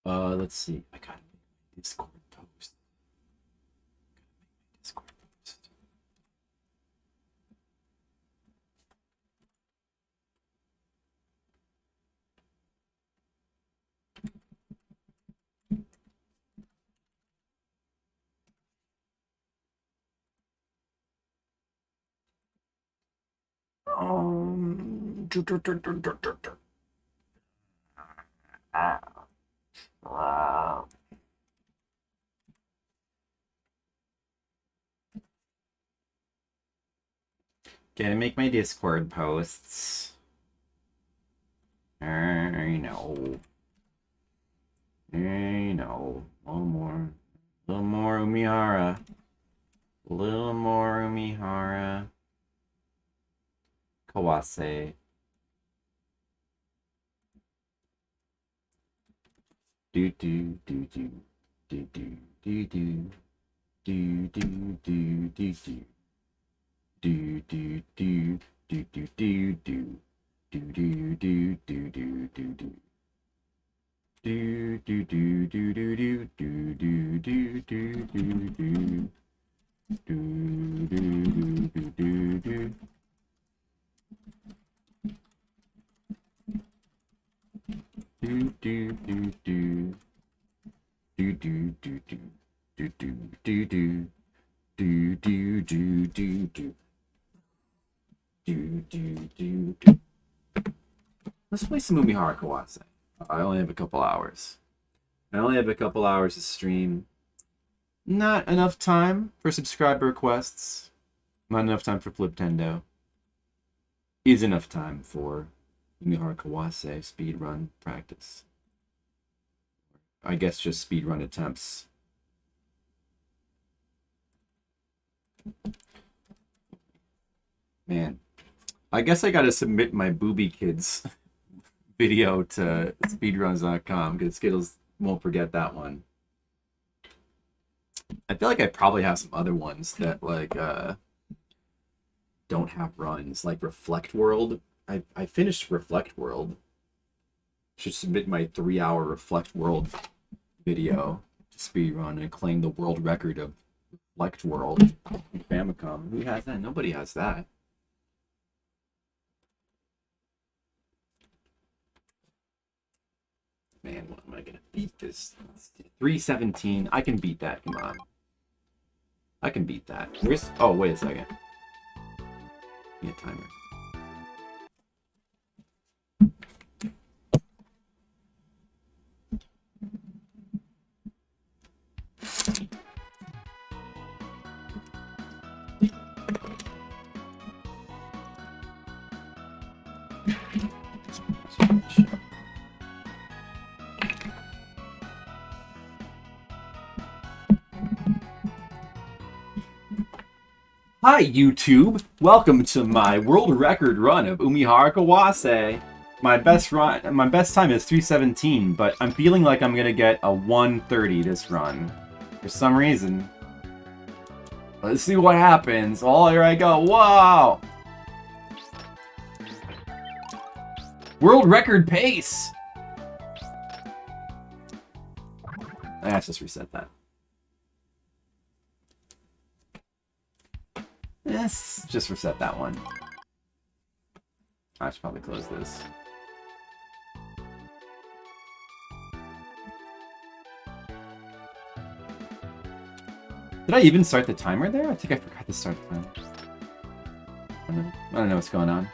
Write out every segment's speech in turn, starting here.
Let's see. I gotta make my Discord post. Discord post. Um, Gotta make my Discord posts. I know. I know. A little more. A little more Umihara. A little more Umihara. Kawase. Do do do do do do do do do do do do do. Do do do do do do do do do do do do do do. Do do do do do do do do do do do do. Do do do do do. Do do do do. Do do do do. Do do do do. Do do do do do. Do do do do. Let's play some Umihara Kawase. I only have a couple hours. I only have a couple hours to stream. Not enough time for subscriber requests. Not enough time for Fliptendo. Is enough time for Umihara Kawase speedrun practice. I guess just speedrun attempts. Man, I guess I gotta submit my Booby Kids video to speedruns.com because Skittles won't forget that one. I feel like I probably have some other ones that like don't have runs, like Reflect World. I finished Reflect World. Should submit my 3-hour Reflect World video to speedrun and claim the world record of Reflect World in Famicom. Who has that? Nobody has that. Man, what am I gonna beat this? 317. I can beat that. Come on. I can beat that. Where's... Oh, wait a second. Give me a timer. Hi, YouTube! Welcome to my world record run of Umihara Kawase. My best time is 317, but I'm feeling like I'm gonna get a 130 this run. For some reason. Let's see what happens. Oh, here I go. Wow! World record pace! Let's just reset that. Let's just reset that one. I should probably close this. Did I even start the timer there? I think I forgot to start the timer. I don't know what's going on.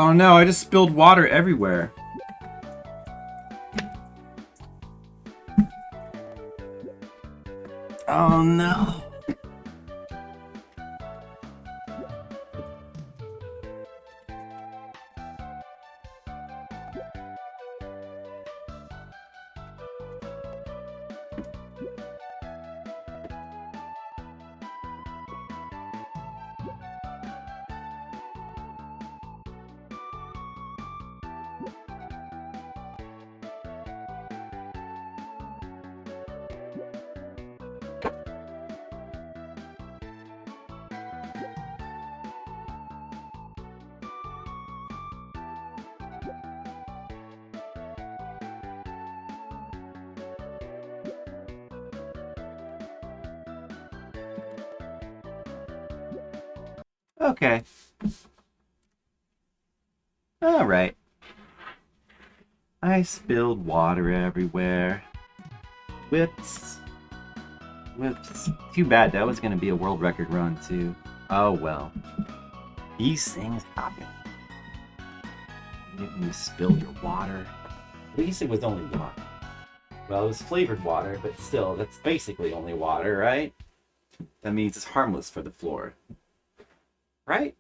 Oh no, I just spilled water everywhere. Oh no. Okay. Alright. I spilled water everywhere. Whoops. Whoops. Too bad, that was gonna be a world record run, too. Oh well. These things happen. You didn't spill your water. At least it was only water. Well, it was flavored water, but still, that's basically only water, right? That means it's harmless for the floor. Right?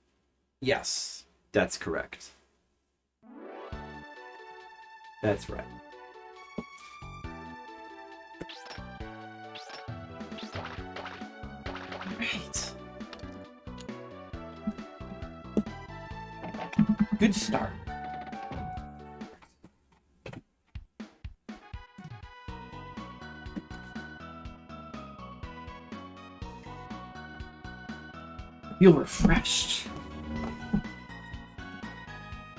Yes, that's correct. That's right. Right. Good start. Feel refreshed.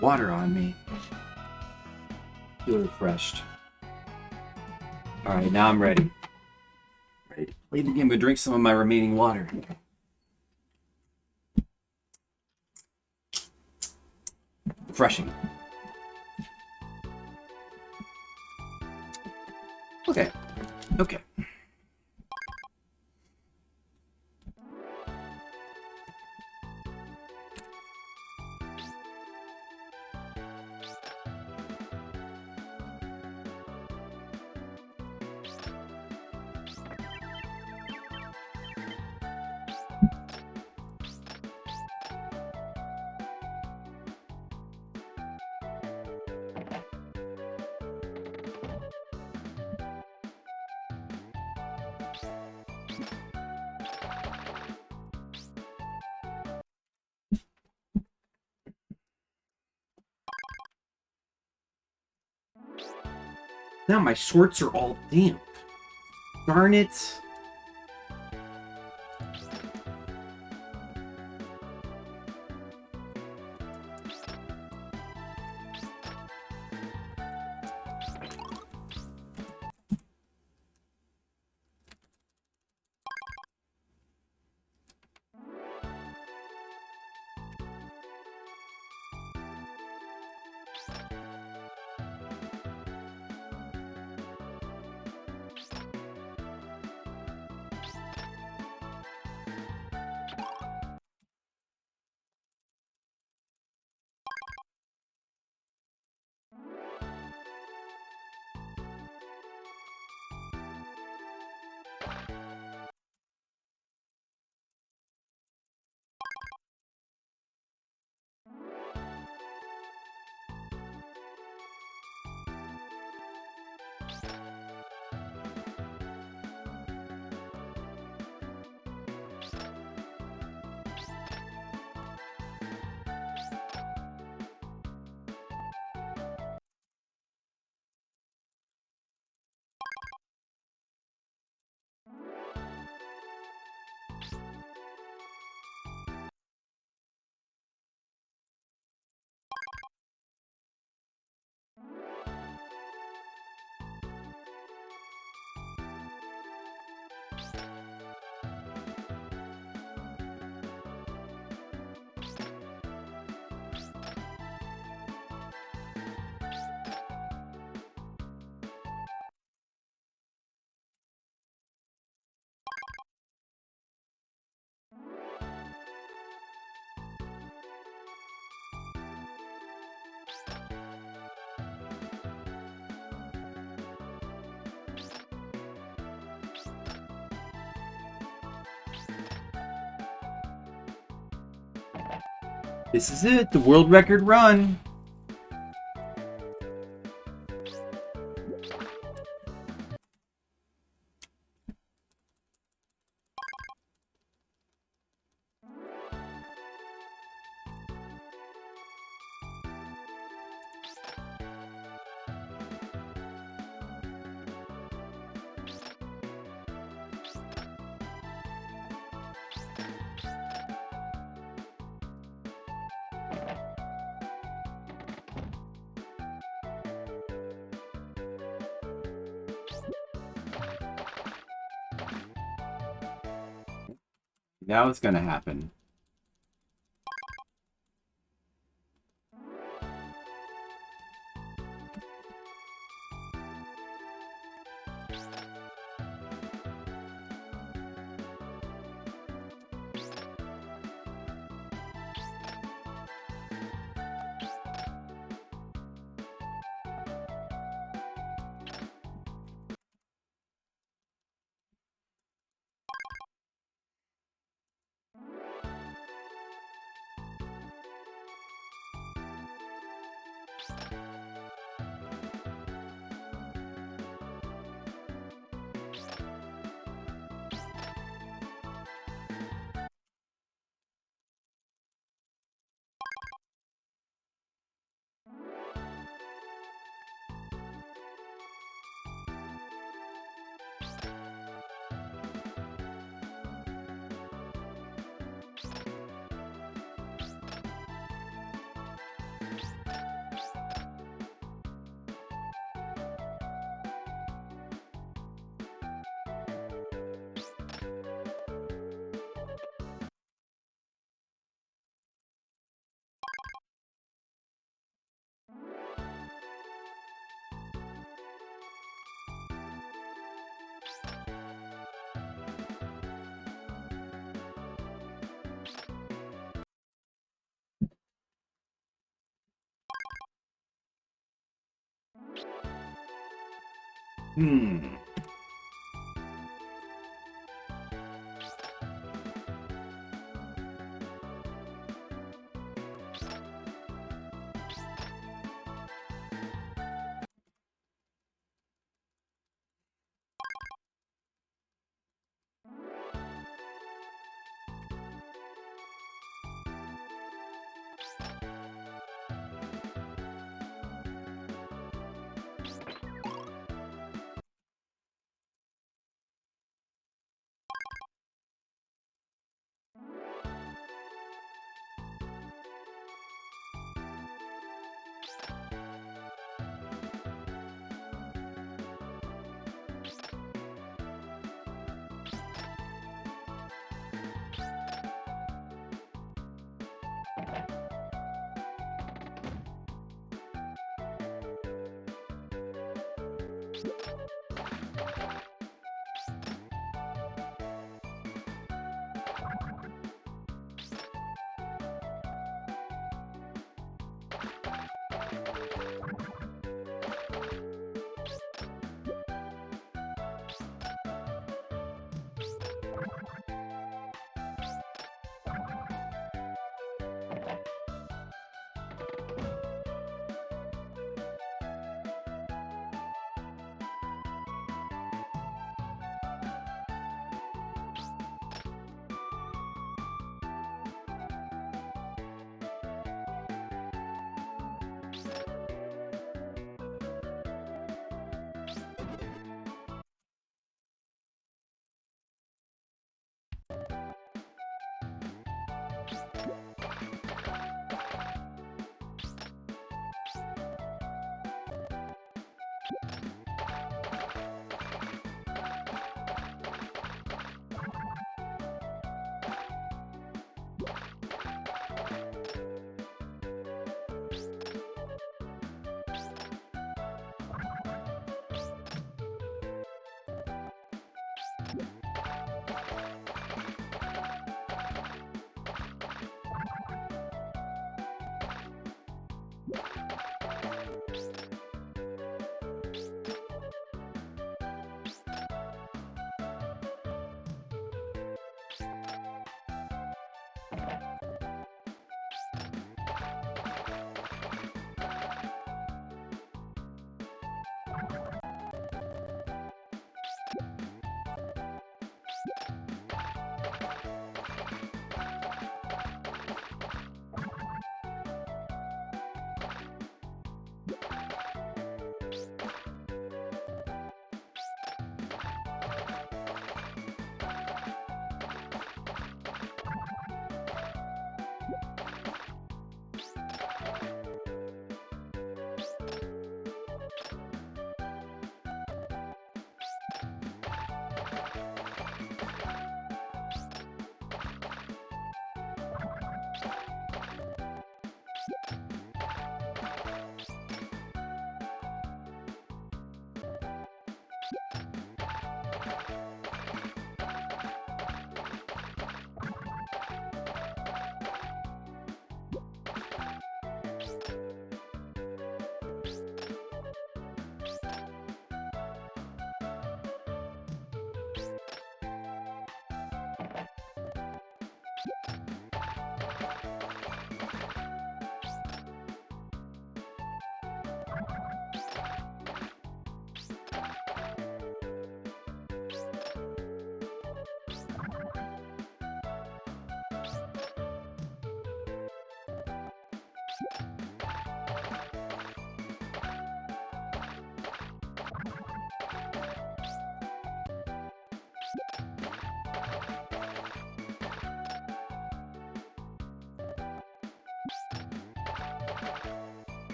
Water on me. Feel refreshed. Alright, now I'm ready. Ready to play the game, but drink some of my remaining water. Refreshing. Okay. Okay. Now my shorts are all damp. Darn it. This is it, the world record run. Now it's gonna happen.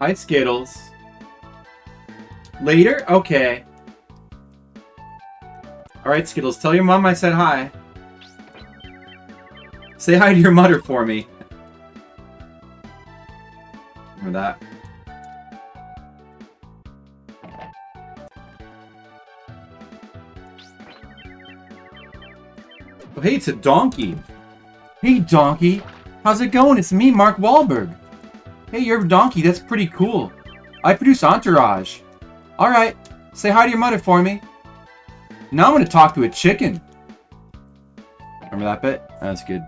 Hi, Skittles. Later? Okay. Alright, Skittles, tell your mom I said hi. Say hi to your mother for me. Remember that. Oh, hey, it's a donkey. Hey, donkey. How's it going? It's me, Mark Wahlberg. Hey, you're a donkey. That's pretty cool. I produce Entourage. Alright, say hi to your mother for me. Now I'm going to talk to a chicken. Remember that bit? That's good.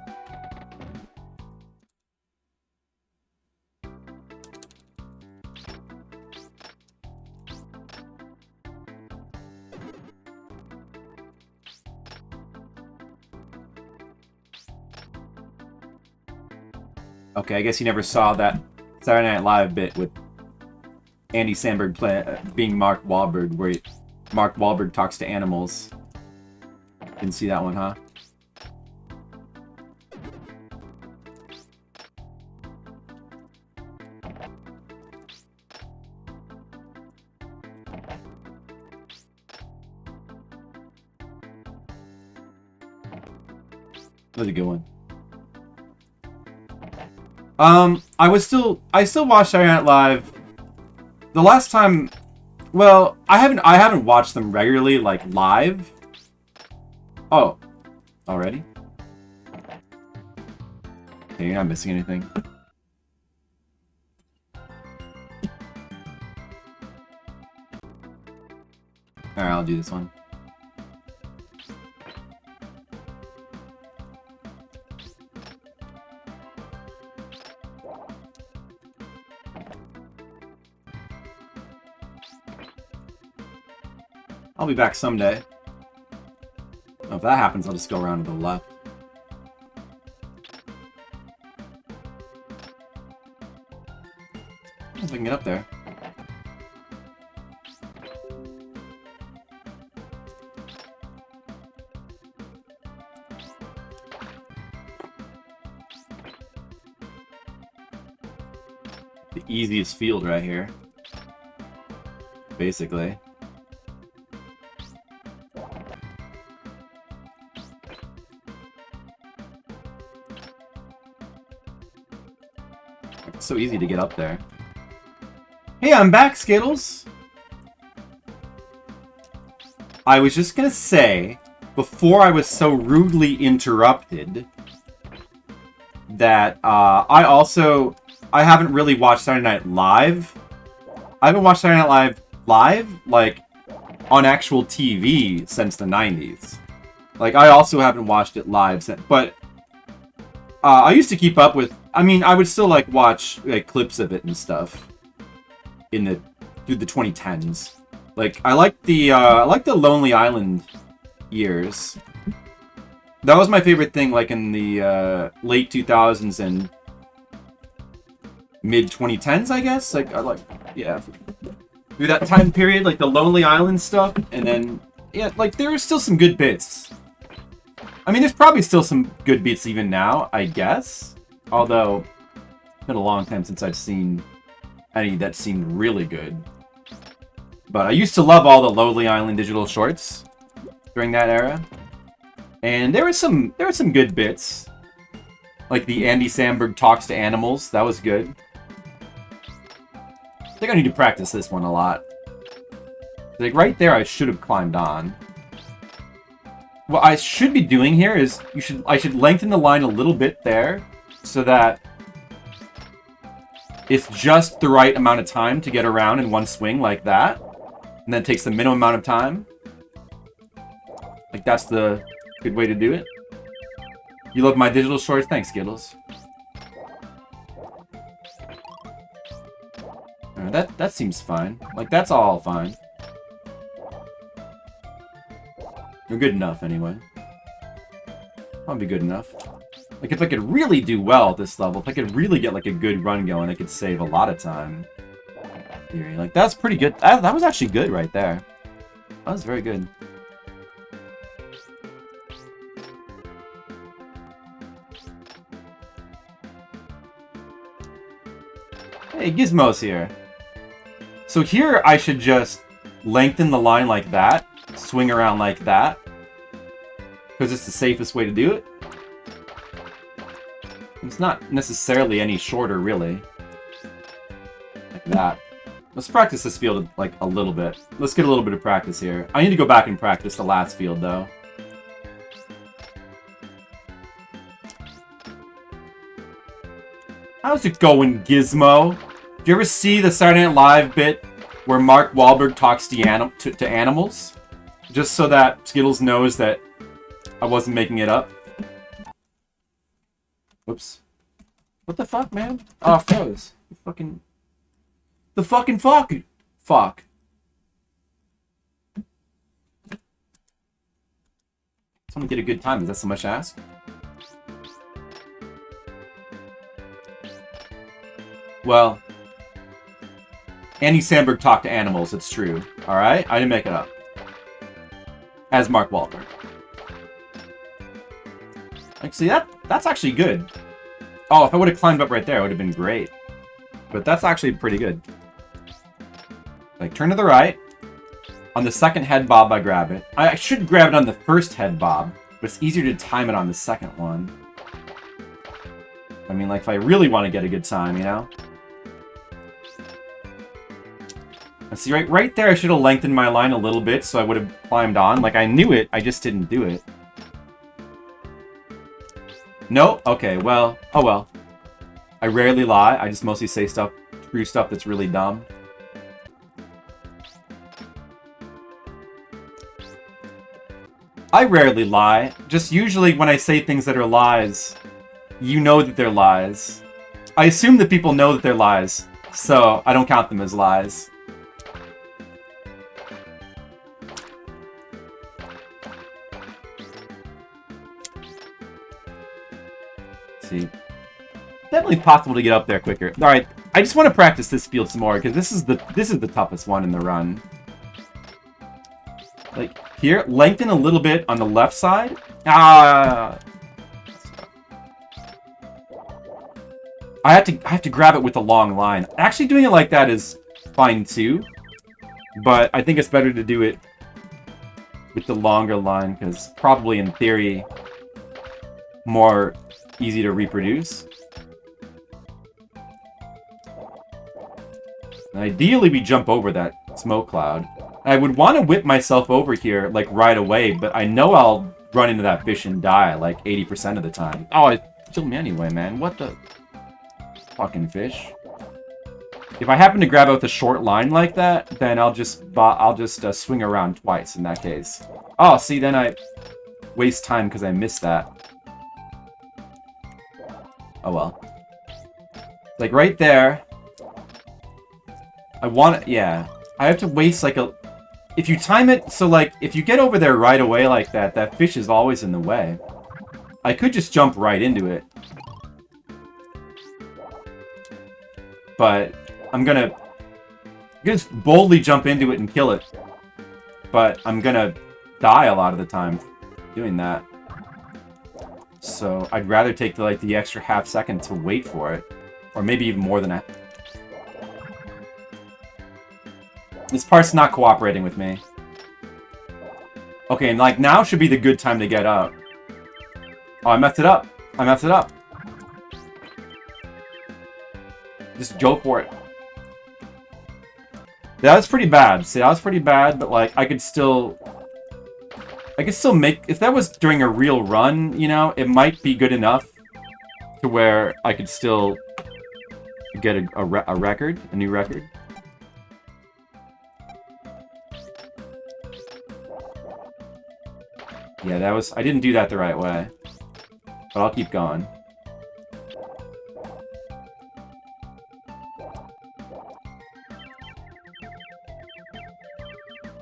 Okay, I guess you never saw that Saturday Night Live bit with Andy Samberg being Mark Wahlberg, where Mark Wahlberg talks to animals. Didn't see that one, huh? That was a good one. I still watch Saturday Night Live. The last time Well, I haven't watched them regularly, like, live. Oh. Already? Okay, you're not missing anything. Alright, I'll do this one. I'll be back someday. Oh, if that happens, I'll just go around to the left. I don't know if I can get up there. The easiest field right here. Basically. It's so easy to get up there. Hey, I'm back, Skittles! I was just gonna say, before I was so rudely interrupted, that I haven't really watched Saturday Night Live. I haven't watched Saturday Night Live, like, on actual TV since the 90s. Like, I also haven't watched it live since, but I used to keep up with, I mean, I would still, like, watch, like, clips of it and stuff through the 2010s. Like, I like the Lonely Island years. That was my favorite thing, like, in the late 2000s and mid 2010s, I guess. Like, yeah, through that time period, like the Lonely Island stuff, and then yeah, like there were still some good bits. I mean, there's probably still some good bits even now, I guess. Although it's been a long time since I've seen any that seemed really good. But I used to love all the Lonely Island digital shorts during that era, and there were some good bits, like the Andy Samberg talks to animals. That was good. I think I need to practice this one a lot. Like, right there, I should have climbed on. What I should be doing here is, I should lengthen the line a little bit there, so that it's just the right amount of time to get around in one swing like that. And then it takes the minimum amount of time. Like, that's the good way to do it. You love my digital shorts? Thanks, Skittles. That seems fine. Like, that's all fine. You're good enough, anyway. I'll be good enough. Like, if I could really do well at this level, if I could really get, like, a good run going, I could save a lot of time. Like, that's pretty good. That was actually good right there. That was very good. Hey, Gizmo's here. So here, I should just lengthen the line like that, swing around like that, because it's the safest way to do it. It's not necessarily any shorter, really. Like that. Let's practice this field, like, a little bit. Let's get a little bit of practice here. I need to go back and practice the last field, though. How's it going, Gizmo? Do you ever see the Saturday Night Live bit where Mark Wahlberg talks to animals? Just so that Skittles knows that I wasn't making it up. Whoops. What the fuck, man? Oh, it froze. The fucking fuck. Fuck. Someone get a good time. Is that so much to ask? Well, Andy Samberg talked to animals. It's true. Alright? I didn't make it up. As Mark Wahlberg. Like, see, that's actually good. Oh, if I would have climbed up right there, it would have been great. But that's actually pretty good. Like, turn to the right. On the second head bob, I grab it. I should grab it on the first head bob, but it's easier to time it on the second one. I mean, like, if I really want to get a good time, you know? And see, right there, I should have lengthened my line a little bit so I would have climbed on. Like, I knew it, I just didn't do it. No? Okay, well, oh well. I rarely lie, I just mostly say stuff, true stuff that's really dumb. I rarely lie. Just usually when I say things that are lies, you know that they're lies. I assume that people know that they're lies, so I don't count them as lies. See, definitely possible to get up there quicker. All right, I just want to practice this field some more because this is the toughest one in the run. Like here, lengthen a little bit on the left side. Ah, I have to grab it with a long line. Actually, doing it like that is fine too, but I think it's better to do it with the longer line because probably in theory more easy to reproduce. And ideally, we jump over that smoke cloud. I would want to whip myself over here, like, right away, but I know I'll run into that fish and die, like, 80% of the time. Oh, it killed me anyway, man. What the... fucking fish. If I happen to grab out the short line like that, then I'll just swing around twice in that case. Oh, see, then I waste time because I missed that. Oh well. Like right there. I want it, yeah. I have to waste like a... If you time it, so like, if you get over there right away like that, that fish is always in the way. I could just jump right into it. But I'm gonna just boldly jump into it and kill it. But I'm gonna die a lot of the time doing that. So I'd rather take the extra half second to wait for it. Or maybe even more than that. This part's not cooperating with me. Okay, and like now should be the good time to get up. Oh, I messed it up. I messed it up. Just go for it. That was pretty bad. See, that was pretty bad, but like I could still make... If that was during a real run, you know, it might be good enough to where I could still get a record, a new record. Yeah, that was... I didn't do that the right way. But I'll keep going.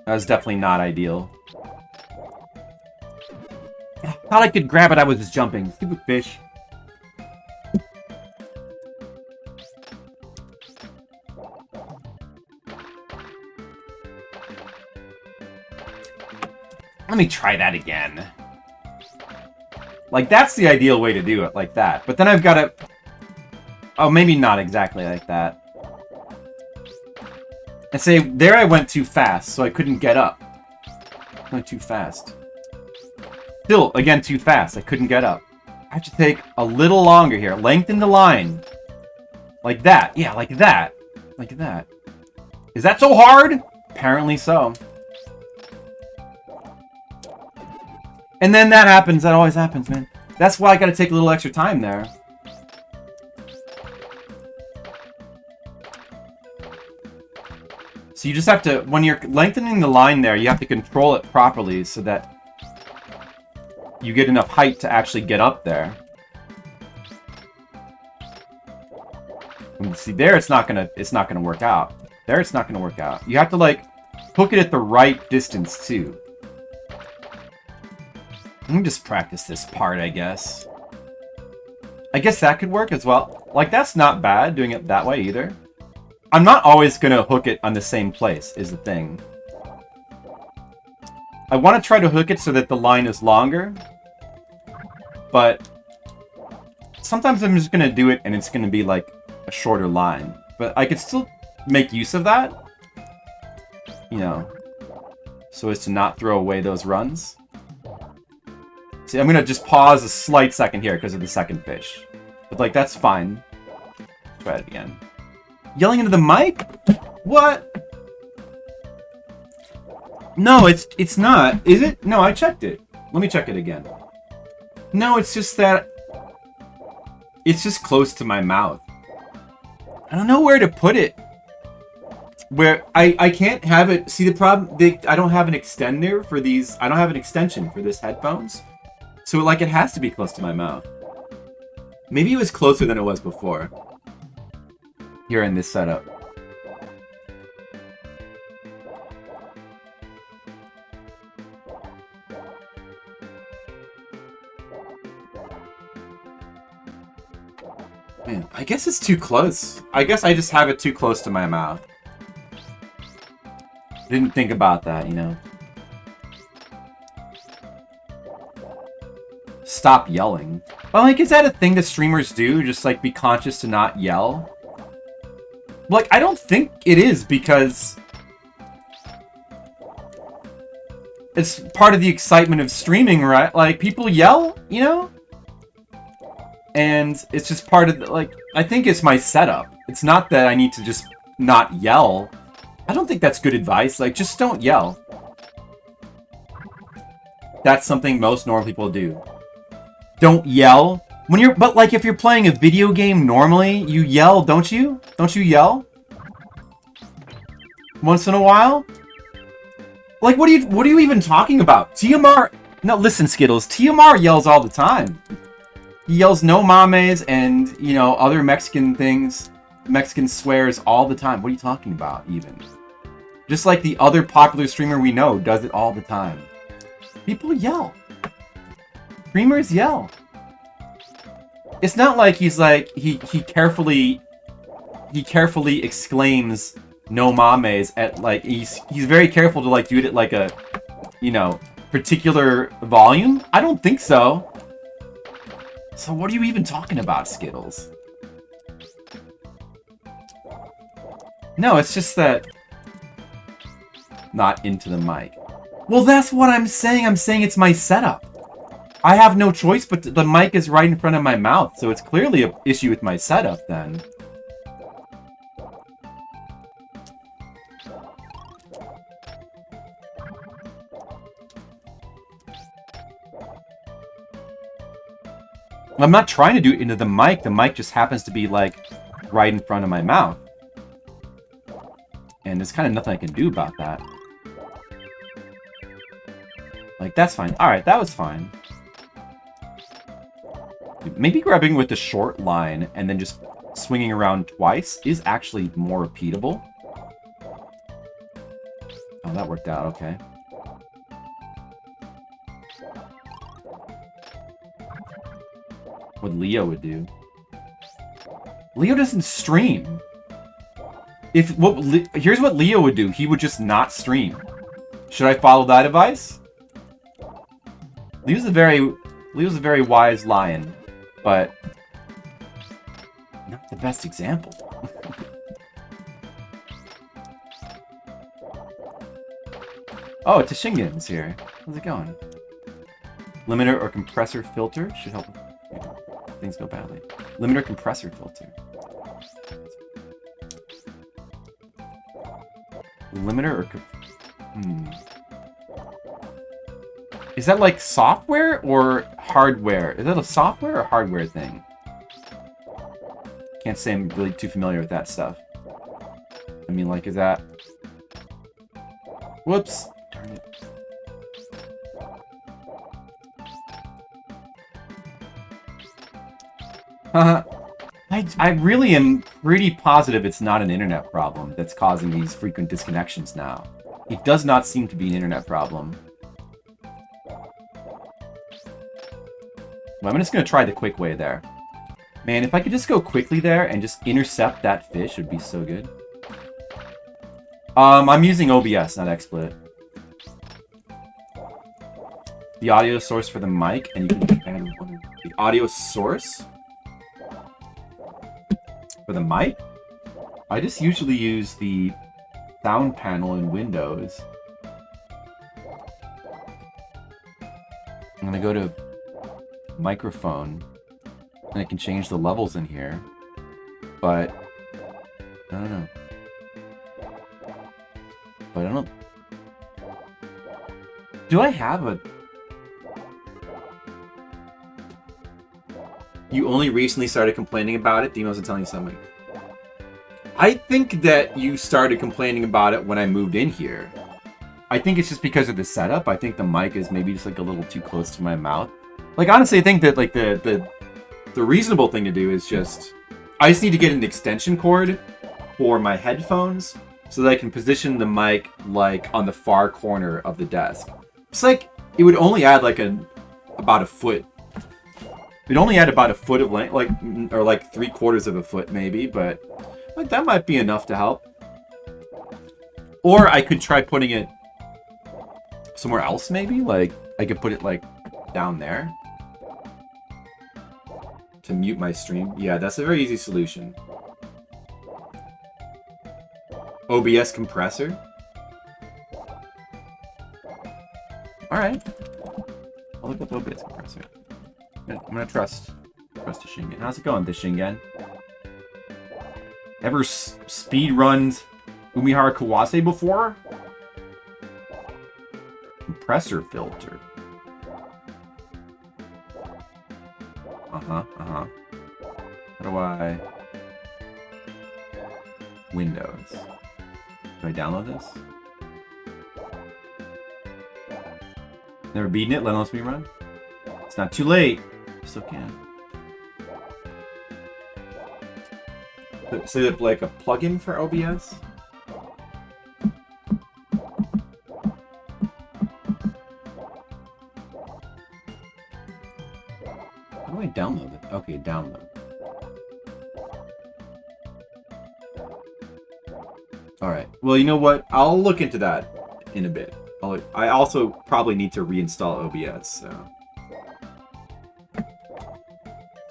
That was definitely not ideal. I thought I could grab it, I was just jumping. Stupid fish. Let me try that again. Like, that's the ideal way to do it, like that. But then I've got to... Oh, maybe not exactly like that. And say, there I went too fast, so I couldn't get up. I went too fast. Still, again, too fast. I couldn't get up. I have to take a little longer here. Lengthen the line. Like that. Yeah, like that. Like that. Is that so hard? Apparently so. And then that happens. That always happens, man. That's why I gotta take a little extra time there. So you just have to, when you're lengthening the line there, you have to control it properly so that you get enough height to actually get up there. And see, there it's not gonna work out. There it's not gonna work out. You have to like hook it at the right distance too. Let me just practice this part, I guess. I guess that could work as well. Like, that's not bad, doing it that way either. I'm not always gonna hook it on the same place, is the thing. I want to try to hook it so that the line is longer. But sometimes I'm just gonna do it and it's gonna be like a shorter line. But I could still make use of that. You know, so as to not throw away those runs. See, I'm gonna just pause a slight second here because of the second fish. But, like, that's fine. Try it again. Yelling into the mic? What? No, it's not. Is it? No, I checked it. Let me check it again. No, it's just that it's just close to my mouth. I don't know where to put it. Where I can't have it. See the problem? I don't have an extender for these. I don't have an extension for this headphones. So like it has to be close to my mouth. Maybe it was closer than it was before. Here in this setup. Man, I guess it's too close. I guess I just have it too close to my mouth. Didn't think about that, you know. Stop yelling. Well, like, is that a thing that streamers do? Just, like, be conscious to not yell? Like, I don't think it is, because it's part of the excitement of streaming, right? Like, people yell, you know? And it's just part of the, like, I think it's my setup. It's not that I need to just not yell. I don't think that's good advice. Like, just don't yell. That's something most normal people do. Don't yell. When you're, but like, if you're playing a video game normally, you yell, don't you? Don't you yell? Once in a while? Like, what are you even talking about? TMR, no, listen, Skittles, TMR yells all the time. He yells no mames and, you know, other Mexican things, Mexican swears all the time. What are you talking about, even? Just like the other popular streamer we know does it all the time. People yell. Streamers yell. It's not like he's like, he carefully exclaims no mames at, like, he's very careful to, like, do it at, like, a, you know, particular volume. I don't think so. So what are you even talking about, Skittles? No, it's just that... Not into the mic. Well, that's what I'm saying. I'm saying it's my setup. I have no choice, but the mic is right in front of my mouth, so it's clearly an issue with my setup, then. I'm not trying to do it into the mic. The mic just happens to be, like, right in front of my mouth. And there's kind of nothing I can do about that. Like, that's fine. Alright, that was fine. Maybe grabbing with the short line and then just swinging around twice is actually more repeatable. Oh, that worked out, okay. What Leo would do. Leo doesn't stream. Here's what Leo would do. He would just not stream. Should I follow that advice? Leo's a very wise lion, but not the best example. Oh, Tashingan's here. How's it going? Limiter or compressor filter should help things go badly. Limiter compressor filter. Limiter or... Is that like software or hardware? Is that a software or hardware thing? Can't say I'm really too familiar with that stuff. I mean, like, is that... Whoops. Darn it. I really am pretty positive it's not an internet problem that's causing these frequent disconnections now. It does not seem to be an internet problem. Well, I'm just going to try the quick way there. Man, if I could just go quickly there and just intercept that fish, it would be so good. I'm using OBS, not XSplit. The audio source for the mic, and you can add the audio source for the mic? I just usually use the sound panel in Windows. I'm gonna go to microphone, and I can change the levels in here, but I don't know. But I don't... do I have a... You only recently started complaining about it? Demos are telling you something. I think that you started complaining about it when I moved in here. I think it's just because of the setup. I think the mic is maybe just like a little too close to my mouth. Like, honestly, I think that like the reasonable thing to do is just... I just need to get an extension cord for my headphones so that I can position the mic like on the far corner of the desk. It's like it would only add like about a foot. It'd only add about a foot of length, like, or like 3/4 of a foot maybe, but like that might be enough to help. Or I could try putting it somewhere else maybe. Like I could put it like down there to mute my stream. Yeah, that's a very easy solution. OBS compressor. Alright. I'll look up OBS compressor. I'm gonna trust the Shingen. How's it going, the Shingen? Ever speedrunned Umihara Kawase before? Compressor filter. How do I... Windows. Do I download this? Never beaten it, let me run. It's not too late. Still can. Is it like a plugin for OBS? How do I download it? Okay, download. Alright. Well, you know what? I'll look into that in a bit. I also probably need to reinstall OBS, so...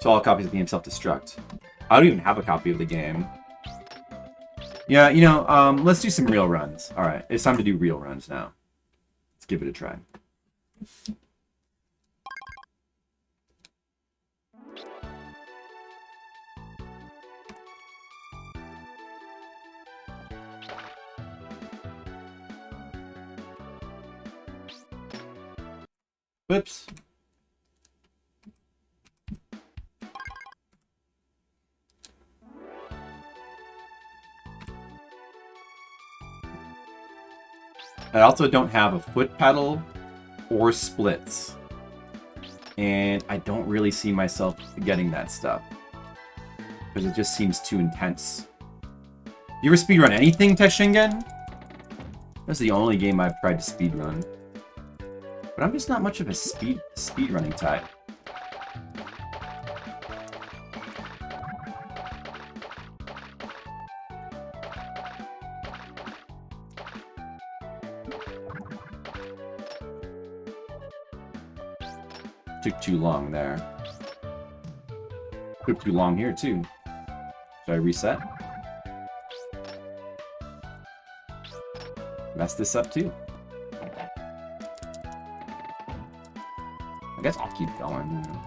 So all copies of the game self-destruct. I don't even have a copy of the game. Yeah, you know, let's do some real runs. Alright, it's time to do real runs now. Let's give it a try. Whoops. I also don't have a foot pedal or splits. And I don't really see myself getting that stuff. Because it just seems too intense. You ever speedrun anything, Teshingen? That's the only game I've tried to speedrun. But I'm just not much of a speedrunning type. Took too long there. Took too long here too. Should I reset? Mess this up too. I guess I'll keep going. You know.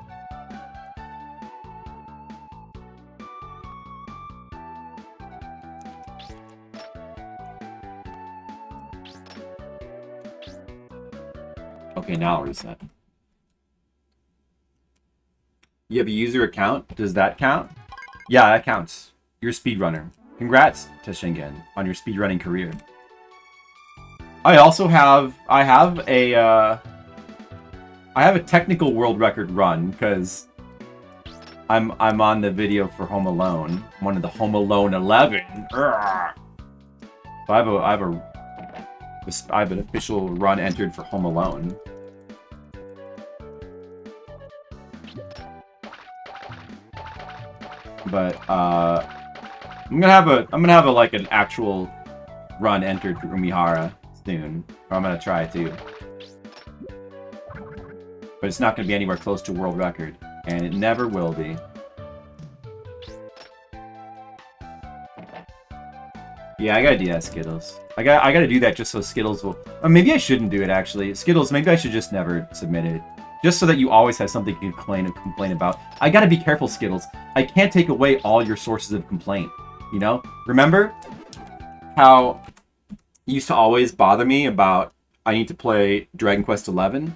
Okay, now I'll reset. You have a user account? Does that count? Yeah, that counts. You're a speedrunner. Congrats, Teshingen, on your speedrunning career. I also have a technical world record run because I'm on the video for Home Alone. I'm one of the Home Alone 11. So I have an official run entered for Home Alone. But I'm gonna have like an actual run entered for Umihara soon. Or I'm gonna try to. But it's not gonna be anywhere close to world record. And it never will be. Yeah, I gotta do that, Skittles. I gotta do that just so Skittles will... Or maybe I shouldn't do it, actually. Skittles, maybe I should just never submit it. Just so that you always have something to complain about. I gotta be careful, Skittles. I can't take away all your sources of complaint. You know? Remember how you used to always bother me about I need to play Dragon Quest XI,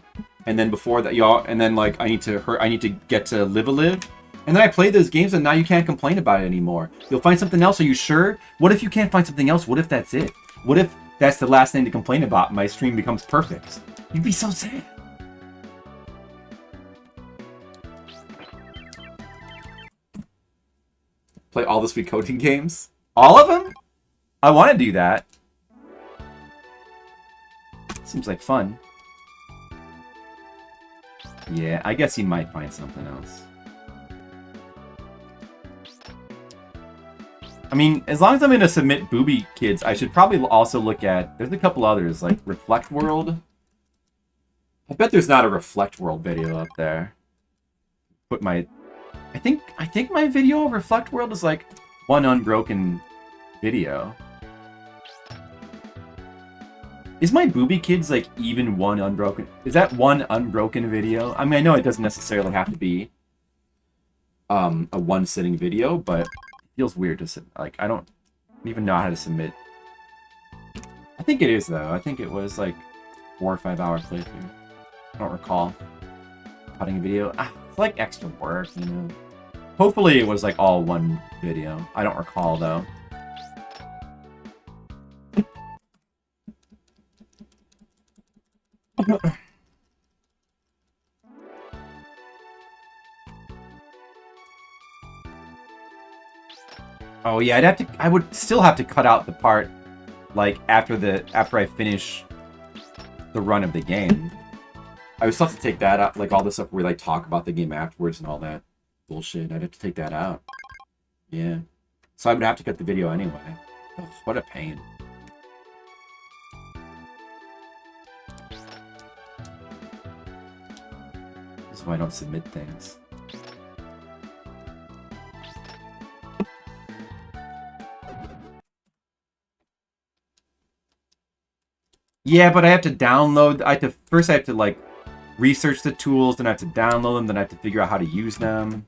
and then before that, y'all, and then like I need to get to Live a Live, and then I play those games, and now you can't complain about it anymore. You'll find something else. Are you sure? What if you can't find something else? What if that's it? What if that's the last thing to complain about? And my stream becomes perfect. You'd be so sad. Play all the Sweet Coding games? All of them? I want to do that. Seems like fun. Yeah, I guess he might find something else. I mean, as long as I'm going to submit Booby Kids, I should probably also look at... There's a couple others, like Reflect World. I bet there's not a Reflect World video up there. Put my... I think my video of Reflect World is like one unbroken video. Is my Booby Kids like even one unbroken? Is that one unbroken video? I mean, I know it doesn't necessarily have to be a one-sitting video, but it feels weird to like. I don't even know how to submit. I think it is though. I think it was like 4 or 5 hour playthrough. I don't recall cutting a video. It's like extra work, you know. Hopefully it was like all one video. I don't recall though. Oh yeah, I would still have to cut out the part like after I finish the run of the game. I would still have to take that out, like all the stuff where we like talk about the game afterwards and all that bullshit. I'd have to take that out. Yeah. So I would have to cut the video anyway. Ugh, what a pain. This is why I don't submit things. Yeah, but I have to download. First I have to like research the tools, then I have to download them, then I have to figure out how to use them.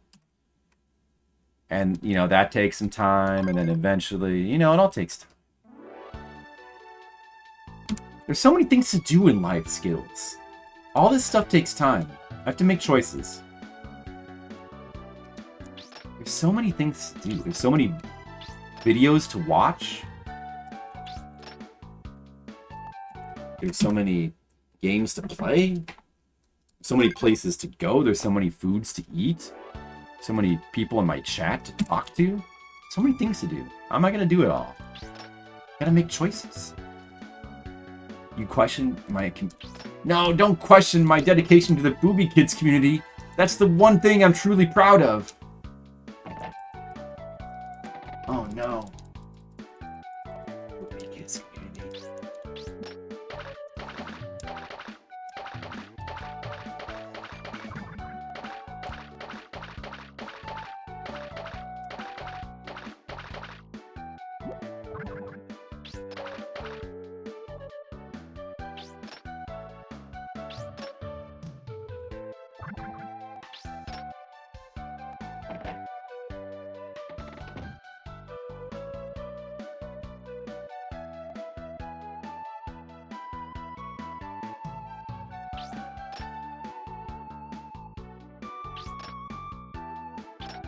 And, you know, that takes some time, and then eventually, you know, it all takes time. There's so many things to do in life, Skills. All this stuff takes time. I have to make choices. There's so many things to do. There's so many videos to watch. There's so many games to play. So many places to go. There's so many foods to eat. So many people in my chat to talk to. So many things to do. How am I going to do it all? Gotta make choices. You question my... No, don't question my dedication to the Booby Kids community. That's the one thing I'm truly proud of. Oh no. Booby Kids community.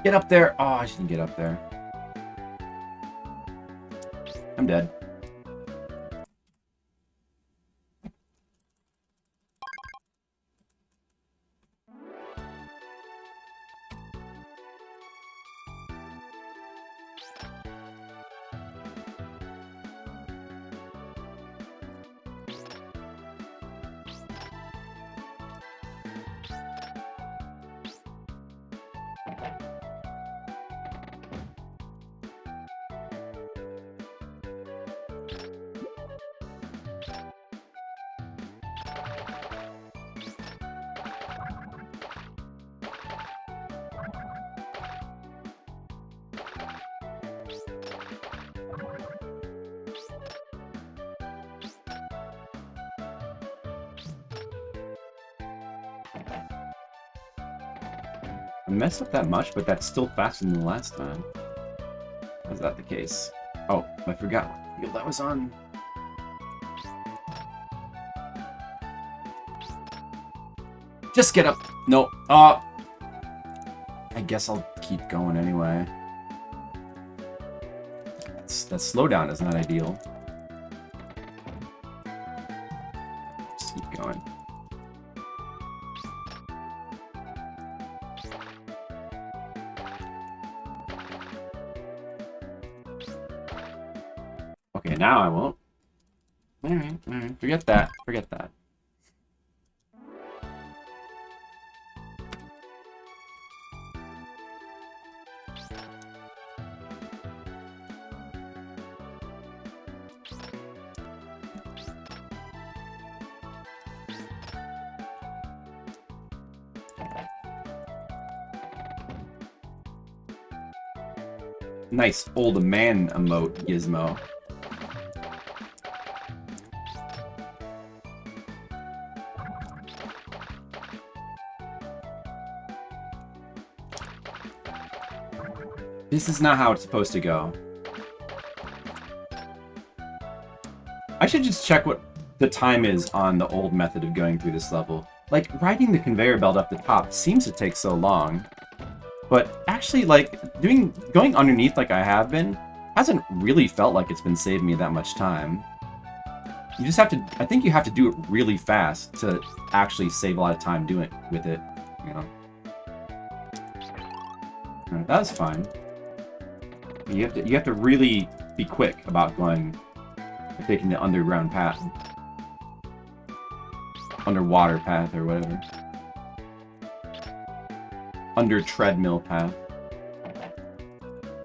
Get up there. Oh, I shouldn't get up there. I'm dead. I messed up that much, but that's still faster than the last time. Was that the case? Oh, I forgot what field that was on. Just get up. No. I guess I'll keep going anyway. That slowdown is not ideal. Just keep going. Okay, now I won't. Alright. Forget that. Forget that. Nice old man emote, Gizmo. This is not how it's supposed to go. I should just check what the time is on the old method of going through this level. Like, riding the conveyor belt up the top seems to take so long. But actually, like, going underneath like I have been hasn't really felt like it's been saving me that much time. You just have to, I think you have to do it really fast to actually save a lot of time doing it with it, you know. That was fine. You have to really be quick about taking the underground path. Underwater path or whatever. Under treadmill path.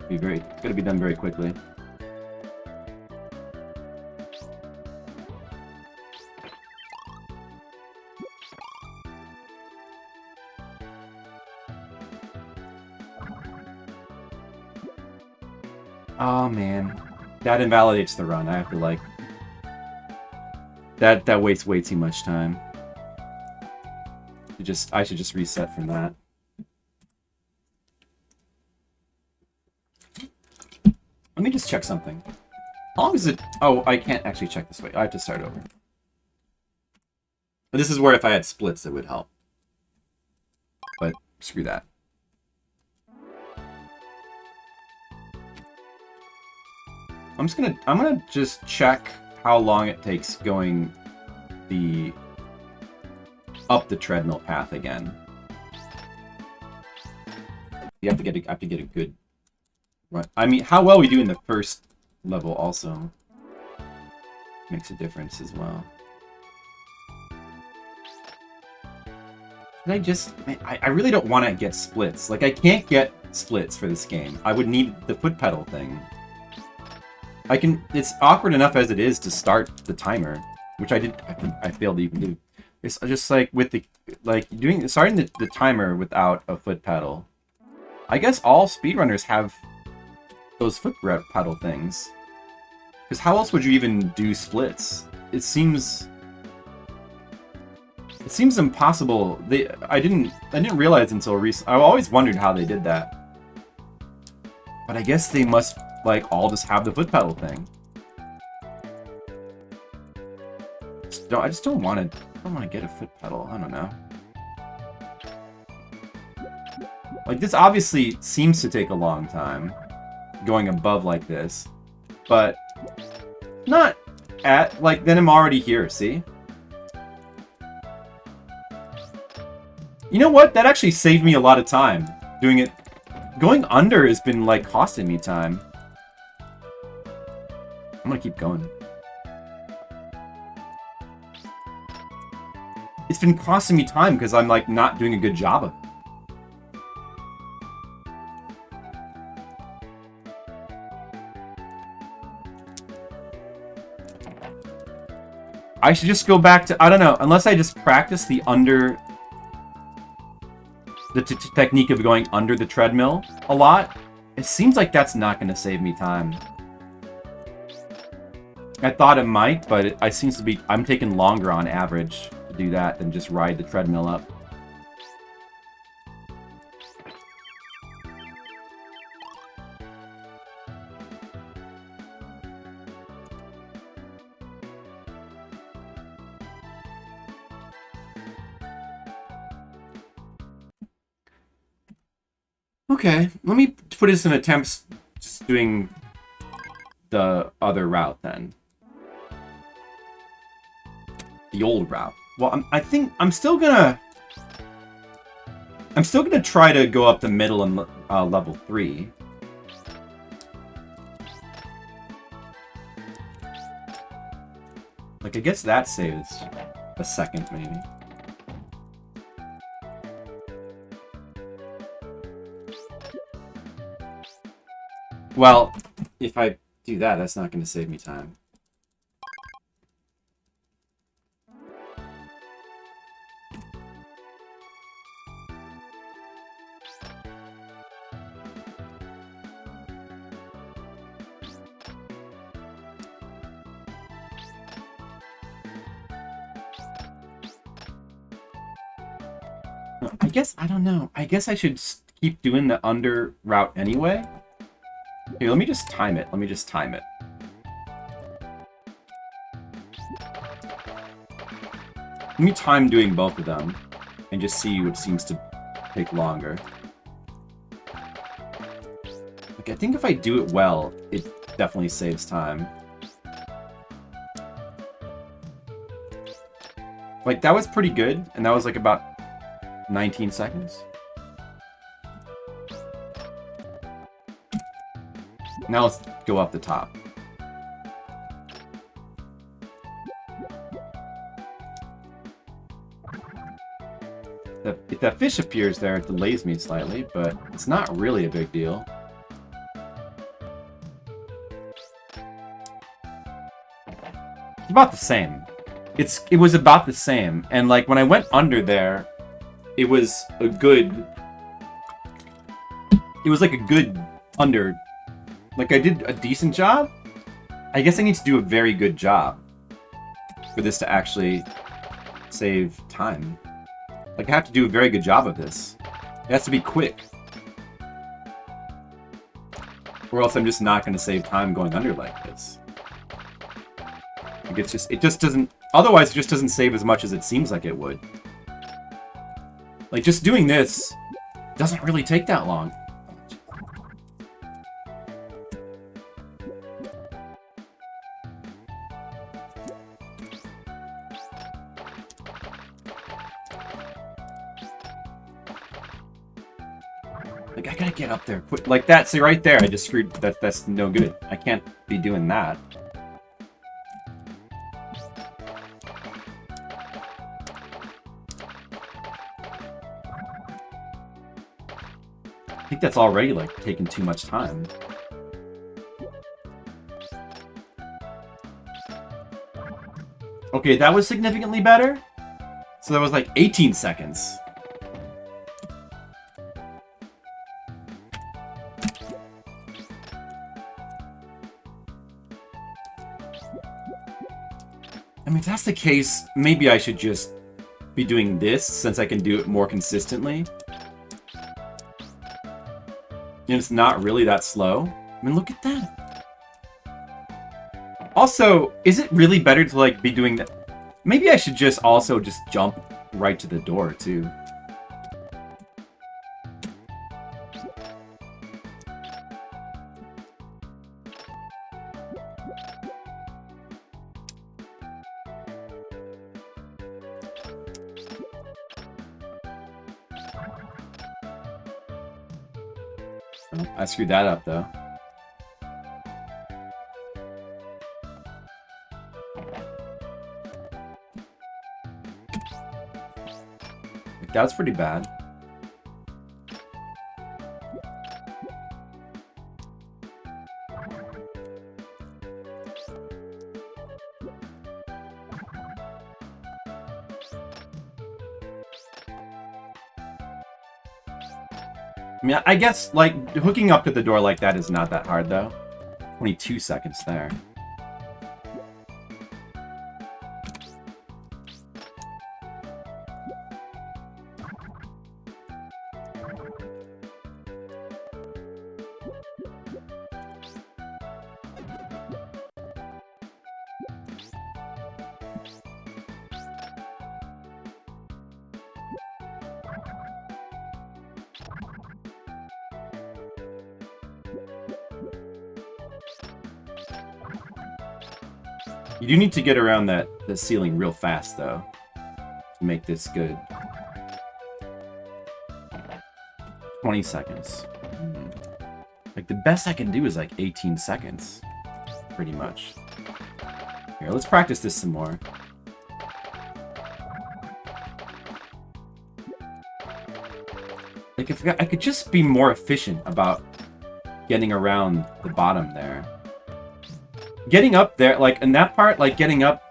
It's gonna be done very quickly. Oh man, that invalidates the run. I have to like that wastes way too much time. I should just reset from that. Let me just check something. How long is it? Oh, I can't actually check this way. I have to start over. But this is where if I had splits, it would help. But screw that. I'm gonna just check how long it takes going up the treadmill path again. You have to get a good run. I mean, how well we do in the first level also makes a difference as well. I really don't want to get splits. Like, I can't get splits for this game. I would need the foot pedal thing. It's awkward enough as it is to start the timer, which I failed to even do. It's just like with starting the timer without a foot pedal. I guess all speedrunners have those foot pedal things. Because how else would you even do splits? It seems impossible. I didn't realize until recently. I always wondered how they did that. But I guess they must like all just have the foot pedal thing. I just don't want to get a foot pedal. I don't know. Like, this obviously seems to take a long time going above like this, but not at like then I'm already here, see? You know what? That actually saved me a lot of time doing it. Going under has been like costing me time. I'm gonna keep going. It's been costing me time because I'm like not doing a good job of it. I should just go back to, I don't know, unless I just practice the technique of going under the treadmill a lot, it seems like that's not going to save me time. I thought it might, but it seems to be, I'm taking longer on average to do that than just ride the treadmill up. Okay, let me put this in attempts just doing the other route then. The old route. Well, I think I'm still gonna try to go up the middle in level 3. Like, I guess that saves a second, maybe. Well, if I do that, that's not going to save me time. I guess, I don't know. I guess I should keep doing the under route anyway. Here, let me just time it. Let me just time it. Let me time doing both of them and just see what seems to take longer. Like, I think if I do it well, it definitely saves time. Like, that was pretty good, and that was like about 19 seconds. Now let's go up the top. If that fish appears there, it delays me slightly, but it's not really a big deal. It's about the same. It was about the same, and like when I went under there, it was a good... It was like a good under... Like, I did a decent job? I guess I need to do a very good job for this to actually save time. Like, I have to do a very good job of this. It has to be quick. Or else I'm just not going to save time going under like this. Like, it just doesn't... Otherwise, it just doesn't save as much as it seems like it would. Like, just doing this doesn't really take that long. Like, I gotta get up there quick. Like, that, see, right there, I just screwed... That's no good. I can't be doing that. I think that's already, like, taking too much time. Okay, that was significantly better. So that was, like, 18 seconds. I mean, if that's the case, maybe I should just be doing this, since I can do it more consistently. And it's not really that slow. I mean, look at that. Also, is it really better to, like, be doing that? Maybe I should just also just jump right to the door, too. I screwed that up, though. That was pretty bad. I mean, I guess, like, hooking up to the door like that is not that hard, though. 22 seconds there. You do need to get around the ceiling real fast, though, to make this good. 20 seconds. Like, the best I can do is, like, 18 seconds. Pretty much. Here, let's practice this some more. Like, if I could just be more efficient about getting around the bottom there. Getting up there, like, in that part, like, getting up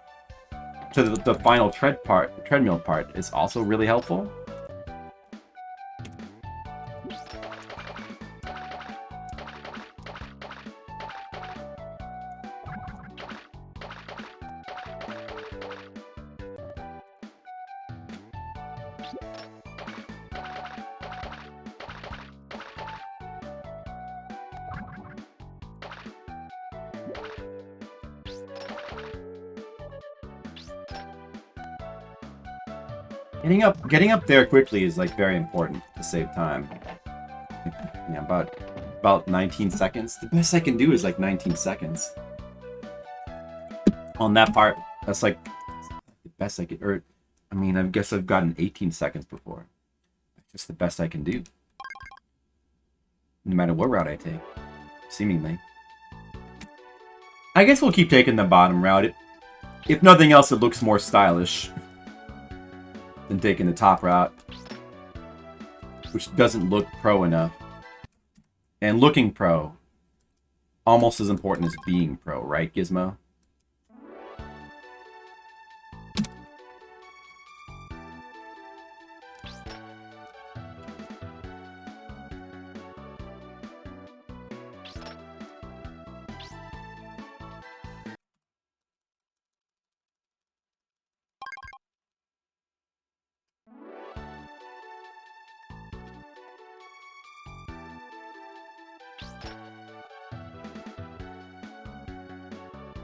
to the final treadmill part is also really helpful. Getting up there quickly is, like, very important to save time. Yeah, about 19 seconds. The best I can do is, like, 19 seconds. On that part, that's, like, the best I could... Or, I mean, I guess I've gotten 18 seconds before. That's just the best I can do. No matter what route I take. Seemingly. I guess we'll keep taking the bottom route. If nothing else, it looks more stylish than taking the top route, which doesn't look pro enough. And looking pro, almost as important as being pro, right, Gizmo?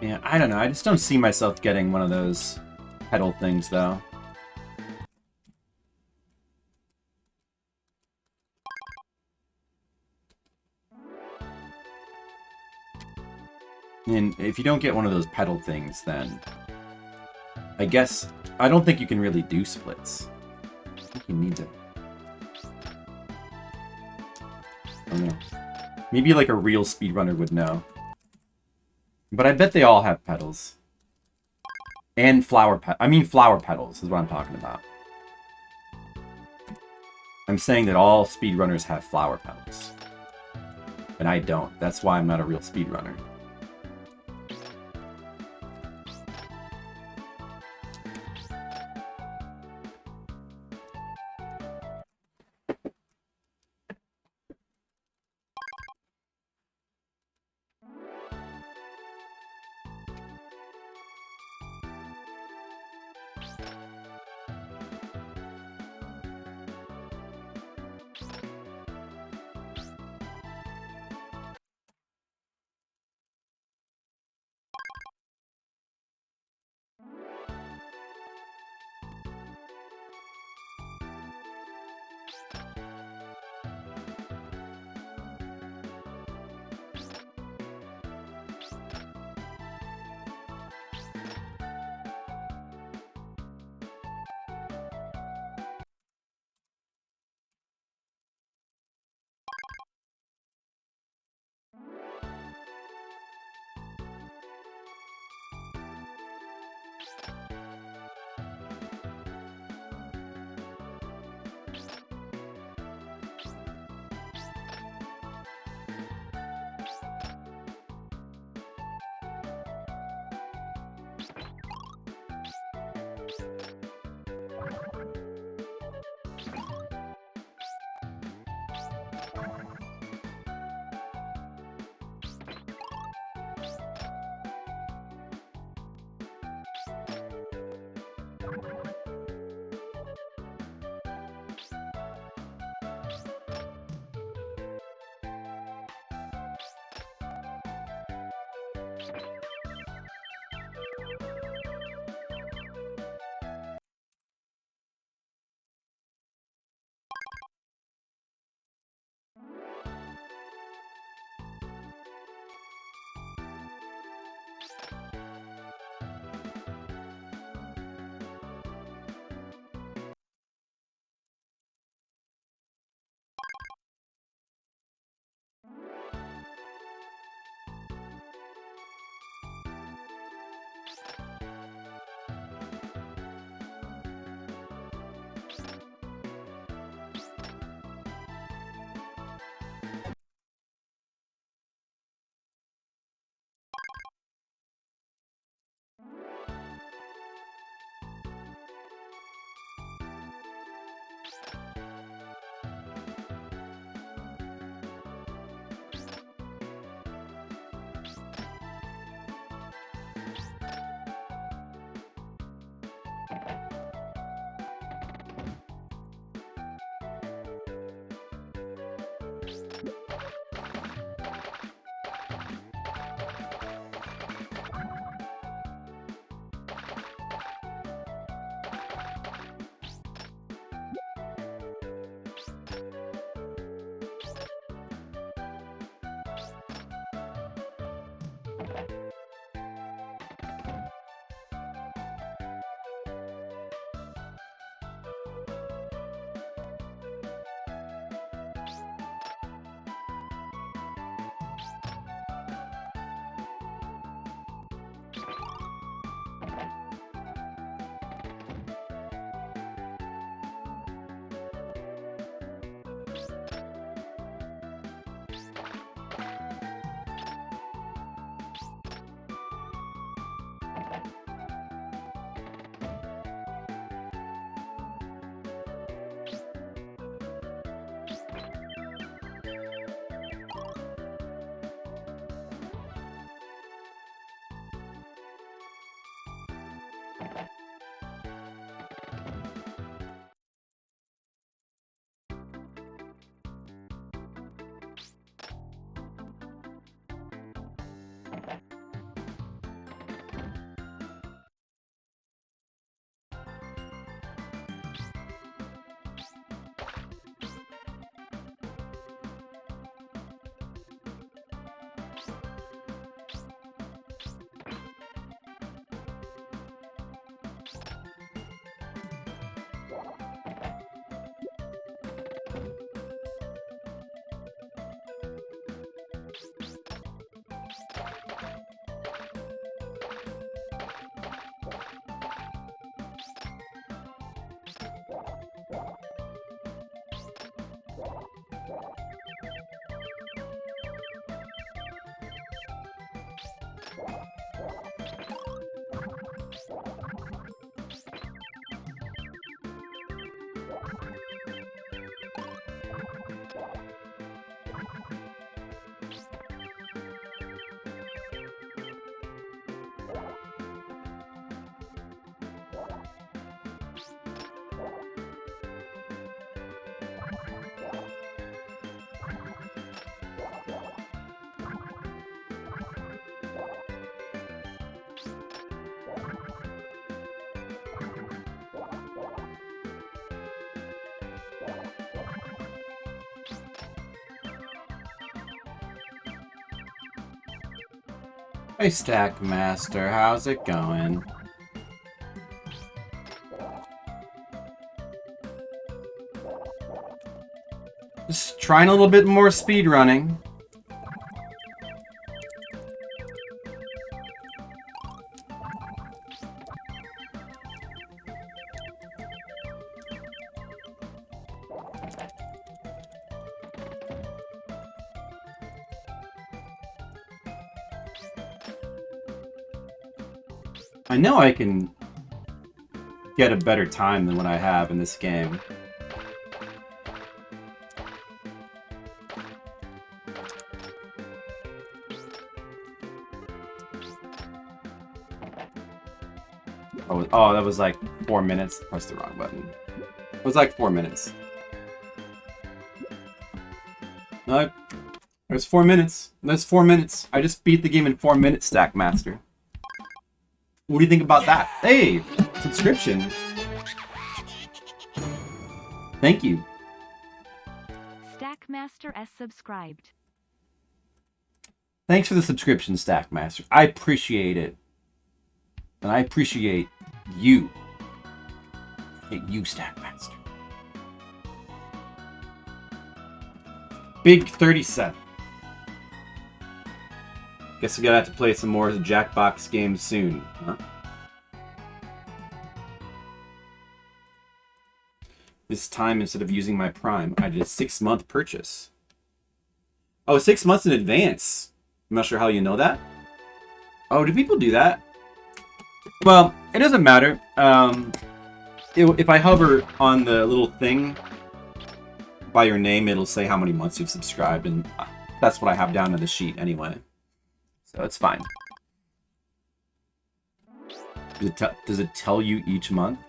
Yeah, I don't know. I just don't see myself getting one of those pedal things, though. And if you don't get one of those pedal things, then... I guess... I don't think you can really do splits. I think you need to... I don't know. Maybe, like, a real speedrunner would know. But I bet they all have pedals. And flower petals is what I'm talking about. I'm saying that all speedrunners have flower petals. And I don't. That's why I'm not a real speedrunner. Hey, Stack Master, how's it going? Just trying a little bit more speedrunning. I know I can get a better time than what I have in this game. Oh, that was like 4 minutes. Pressed the wrong button. It was like 4 minutes. No, there's 4 minutes. That's 4 minutes. I just beat the game in 4 minutes, Stack Master. What do you think about that? Hey, subscription. Thank you. Stackmaster S subscribed. Thanks for the subscription, Stack Master. I appreciate it. And I appreciate you. Hey, you, Stack Master. Big 37. Guess we gotta have to play some more of the Jackbox games soon, huh? This time, instead of using my Prime, I did a 6-month purchase. Oh, 6 months in advance. I'm not sure how you know that. Oh, do people do that? Well, it doesn't matter. If I hover on the little thing by your name, it'll say how many months you've subscribed, and that's what I have down on the sheet anyway. So it's fine. Does it tell you each month?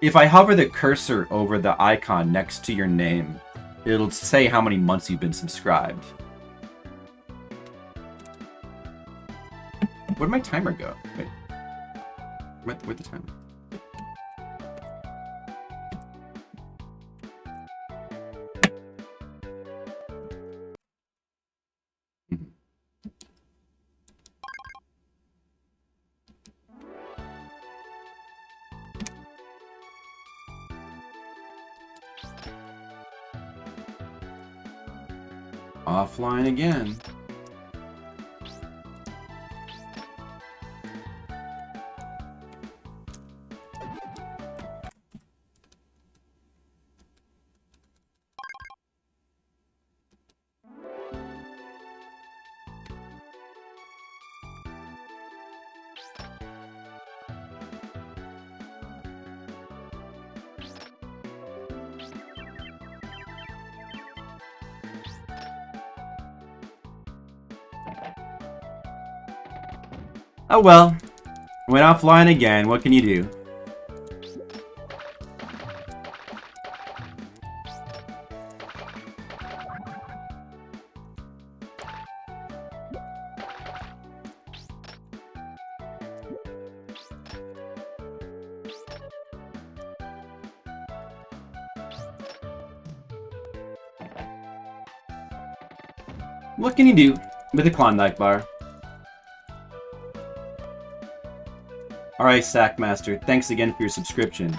If I hover the cursor over the icon next to your name, it'll say how many months you've been subscribed. Where'd my timer go? Wait. Where'd the timer? Offline again. Oh well. Went offline again. What can you do? What can you do with a Klondike bar? Alright, Stackmaster, thanks again for your subscription.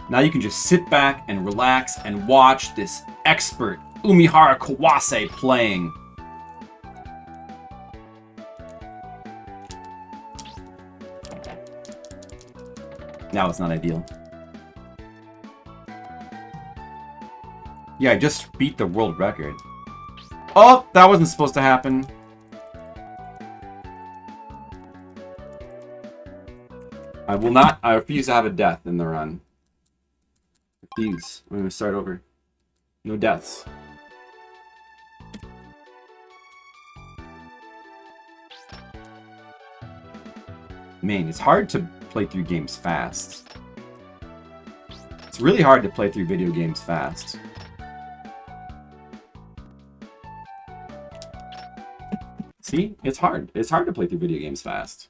Now you can just sit back and relax and watch this expert Umihara Kawase playing. Now it's not ideal. Yeah, I just beat the world record. Oh, that wasn't supposed to happen. I refuse to have a death in the run. Refuse. I'm gonna start over. No deaths. Man, it's hard to play through games fast. It's really hard to play through video games fast. See? It's hard. It's hard to play through video games fast.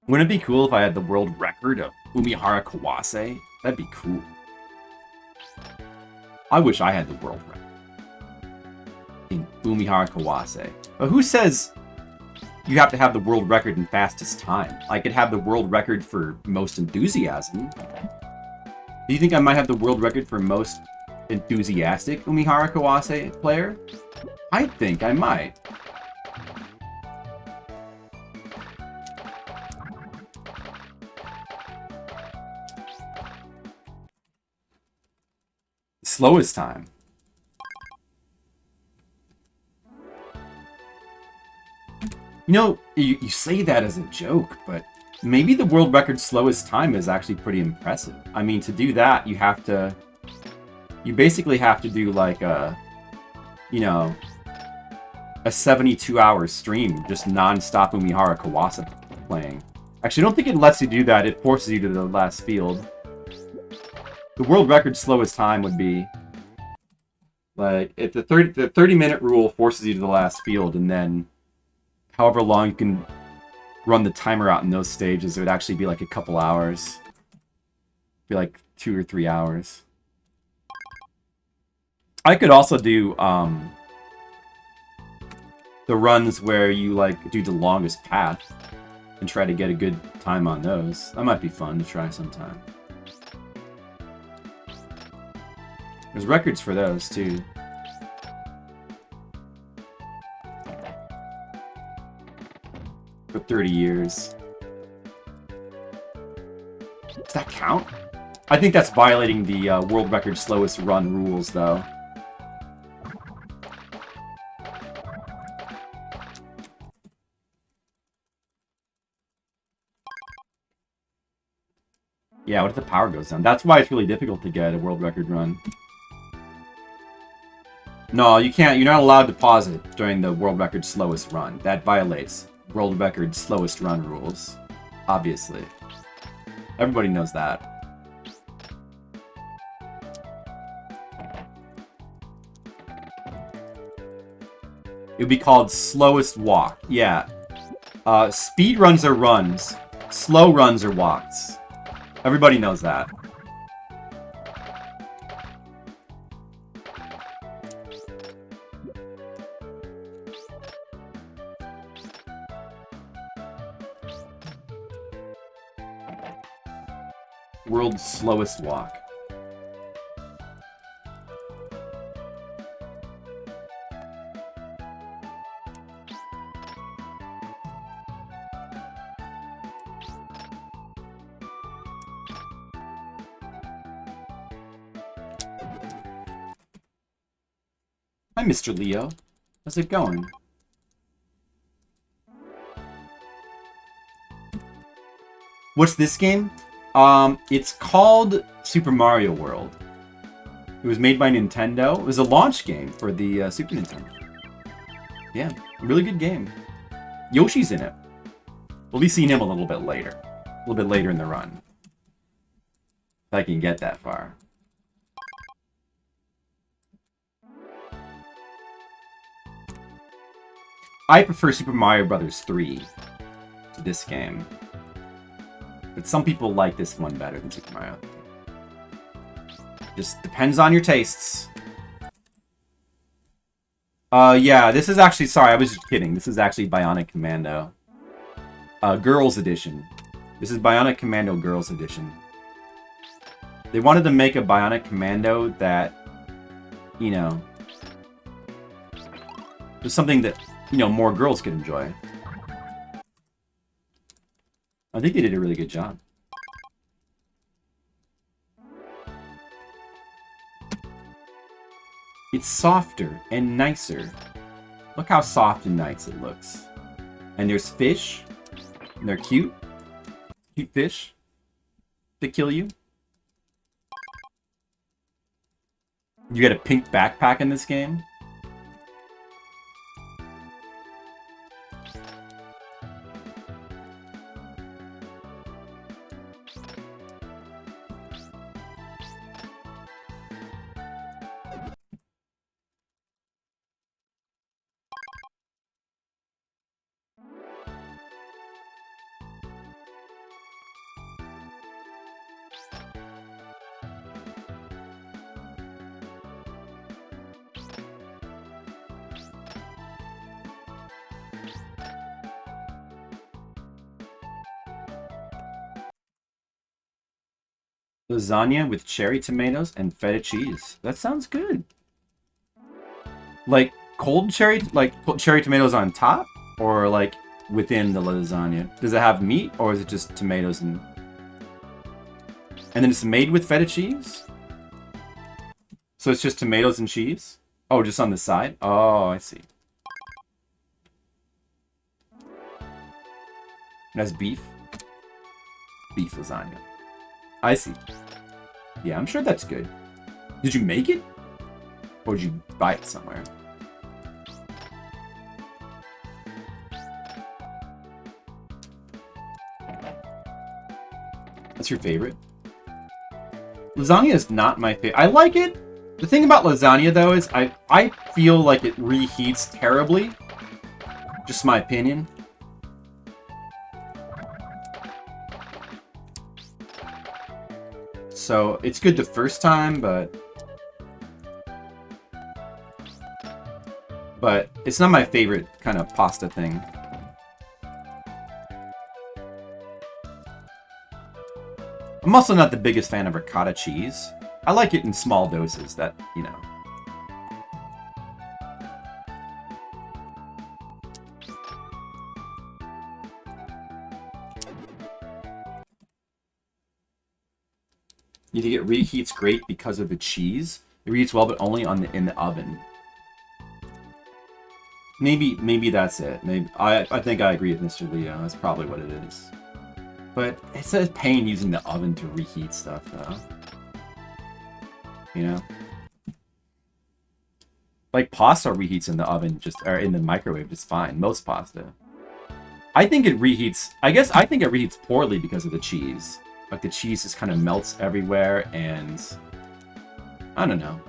Wouldn't it be cool if I had the world record of Umihara Kawase? That'd be cool. I wish I had the world record in Umihara Kawase. But who says you have to have the world record in fastest time? I could have the world record for most enthusiasm. Do you think I might have the world record for most enthusiastic Umihara Kawase player? I think I might. Slowest time. You know, you say that as a joke, but maybe the world record slowest time is actually pretty impressive. I mean, to do that, you basically have to do like a, you know, a 72-hour stream, just non-stop Umihara Kawase playing. Actually, I don't think it lets you do that. It forces you to the last field. The world record slowest time would be like if the 30-minute rule forces you to the last field, and then however long you can run the timer out in those stages, it would actually be like a couple hours. Be like 2 or 3 hours. I could also do the runs where you like do the longest path and try to get a good time on those. That might be fun to try sometime. There's records for those too. For 30 years. Does that count? I think that's violating the world record slowest run rules, though. Yeah, what if the power goes down? That's why it's really difficult to get a world record run. No, you can't. You're not allowed to pause it during the world record slowest run. That violates world record slowest run rules. Obviously. Everybody knows that. It would be called slowest walk. Yeah. Speed runs are runs. Slow runs are walks. Everybody knows that. World's slowest walk. Hi, Mr. Leo. How's it going? What's this game? It's called Super Mario World. It was made by Nintendo. It was a launch game for the Super Nintendo. Yeah, really good game. Yoshi's in it. We'll be seeing him a little bit later. A little bit later in the run. If I can get that far. I prefer Super Mario Bros. 3 to this game. But some people like this one better than Super Mario. Just depends on your tastes. Yeah, this is actually... Sorry, I was just kidding. This is actually Bionic Commando. Girls Edition. This is Bionic Commando Girls Edition. They wanted to make a Bionic Commando that, you know... was something that, you know, more girls could enjoy. I think they did a really good job. It's softer and nicer. Look how soft and nice it looks. And there's fish. And they're cute. Cute fish. To kill you. You get a pink backpack in this game. Lasagna with cherry tomatoes and feta cheese. That sounds good. Like cold cherry, like cherry tomatoes on top, or like within the lasagna. Does it have meat, or is it just tomatoes and then it's made with feta cheese? So it's just tomatoes and cheese? Oh, just on the side? Oh, I see. That's beef. Beef lasagna. I see. Yeah, I'm sure that's good. Did you make it? Or did you buy it somewhere? That's your favorite? Lasagna is not my favorite. I like it. The thing about lasagna, though, is I feel like it reheats terribly. Just my opinion. So, it's good the first time, but it's not my favorite kind of pasta thing. I'm also not the biggest fan of ricotta cheese. I like it in small doses, that, you know. You think it reheats great because of the cheese? It reheats well, but only in the oven. Maybe that's it. Maybe I think I agree with Mr. Leo. That's probably what it is. But it's a pain using the oven to reheat stuff, though. You know? Like, pasta reheats in the oven, or in the microwave, just fine. Most pasta. I think it reheats... I think it reheats poorly because of the cheese. Like, the cheese just kind of melts everywhere, and... I don't know.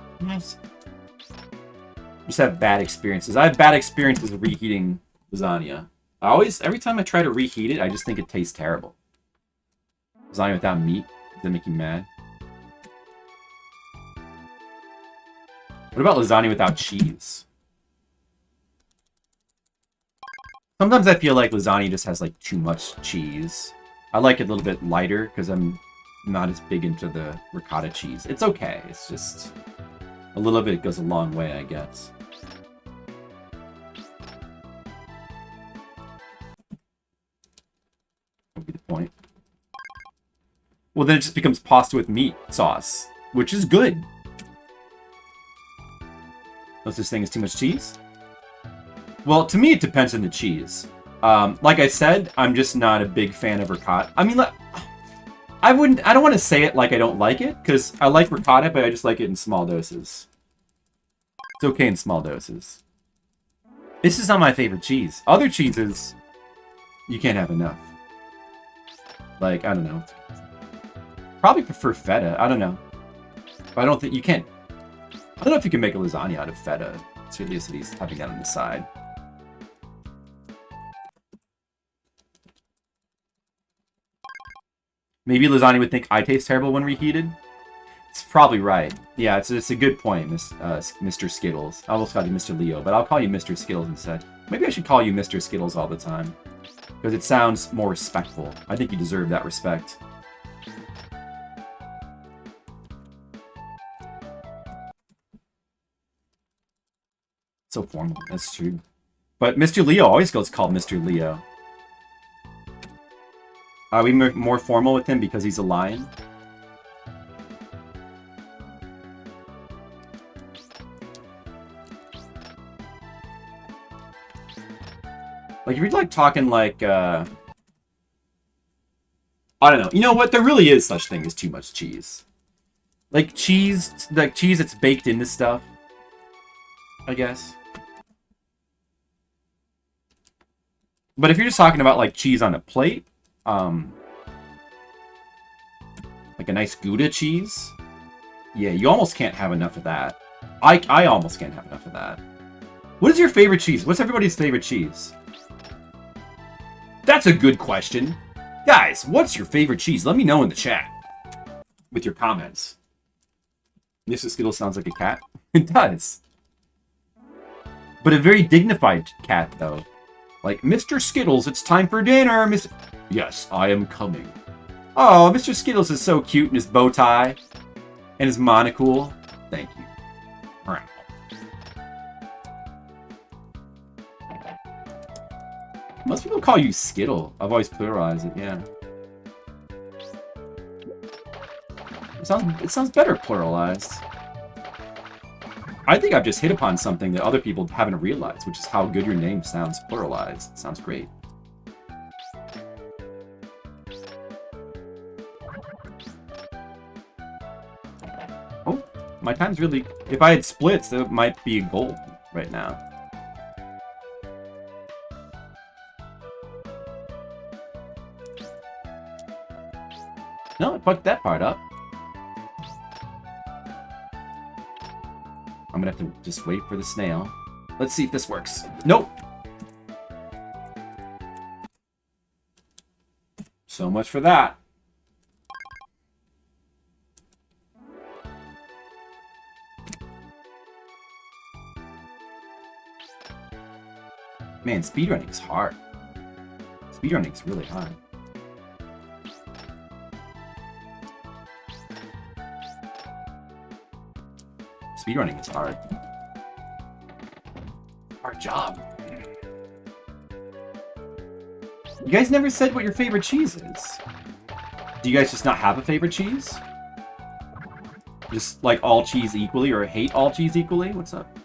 Just have bad experiences. I have bad experiences with reheating lasagna. Every time I try to reheat it, I just think it tastes terrible. Lasagna without meat? Does that make you mad? What about lasagna without cheese? Sometimes I feel like lasagna just has, like, too much cheese. I like it a little bit lighter, because I'm not as big into the ricotta cheese. It's okay. It's just... a little bit goes a long way, I guess. Would be the point. Well, then it just becomes pasta with meat sauce, which is good. No such thing as too much cheese? Well, to me, it depends on the cheese. Like I said, I'm just not a big fan of ricotta. I mean, I don't want to say it like I don't like it, because I like ricotta, but I just like it in small doses. It's okay in small doses. This is not my favorite cheese. Other cheeses, you can't have enough. Like, I don't know. Probably prefer feta. I don't know. But I don't think you can't... I don't know if you can make a lasagna out of feta. Seriously, having that on the side. Maybe lasagna would think I taste terrible when reheated. It's probably right. Yeah, it's a good point, Mr. Skittles. I almost called you Mr. Leo, but I'll call you Mr. Skittles instead. Maybe I should call you Mr. Skittles all the time. Because it sounds more respectful. I think you deserve that respect. So formal. That's true. But Mr. Leo always goes called Mr. Leo. Are we more formal with him because he's a lion? Like, if you're, like, talking, like, I don't know. You know what? There really is such thing as too much cheese. Like, cheese that's baked into stuff. I guess. But if you're just talking about, like, cheese on a plate, like a nice Gouda cheese, yeah, you almost can't have enough of that. I almost can't have enough of that. What is your favorite cheese? What's everybody's favorite cheese? That's a good question. Guys, what's your favorite cheese? Let me know in the chat. With your comments. Mr. Skittles sounds like a cat. It does. But a very dignified cat, though. Like, Mr. Skittles, it's time for dinner, Miss... Yes, I am coming. Oh, Mr. Skittles is so cute in his bow tie and his monocle. Thank you. Most people call you Skittle. I've always pluralized it, yeah. It sounds better pluralized. I think I've just hit upon something that other people haven't realized, which is how good your name sounds pluralized. It sounds great. Oh, my time's really... If I had splits, that might be a gold right now. No, I fucked that part up. I'm gonna have to just wait for the snail. Let's see if this works. Nope! So much for that. Man, speedrunning is hard. Speedrunning is really hard. Speedrunning is hard. Hard job. You guys never said what your favorite cheese is. Do you guys just not have a favorite cheese? Just like all cheese equally, or hate all cheese equally? What's up?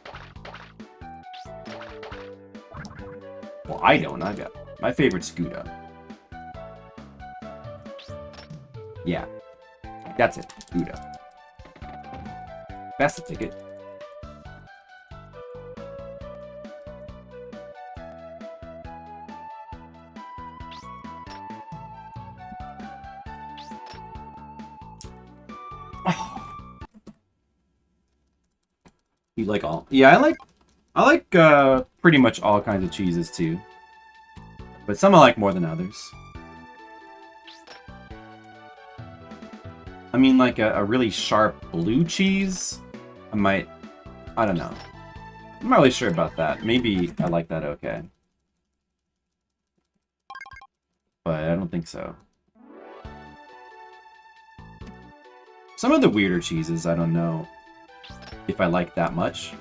Well, I don't. I got my favorite's Gouda. Yeah, that's it. Gouda. That's the ticket. You like all? Yeah, I like pretty much all kinds of cheeses too. But some I like more than others. I mean, like a really sharp blue cheese, I don't know. I'm not really sure about that. Maybe I like that okay. But I don't think so. Some of the weirder cheeses, I don't know if I like that much.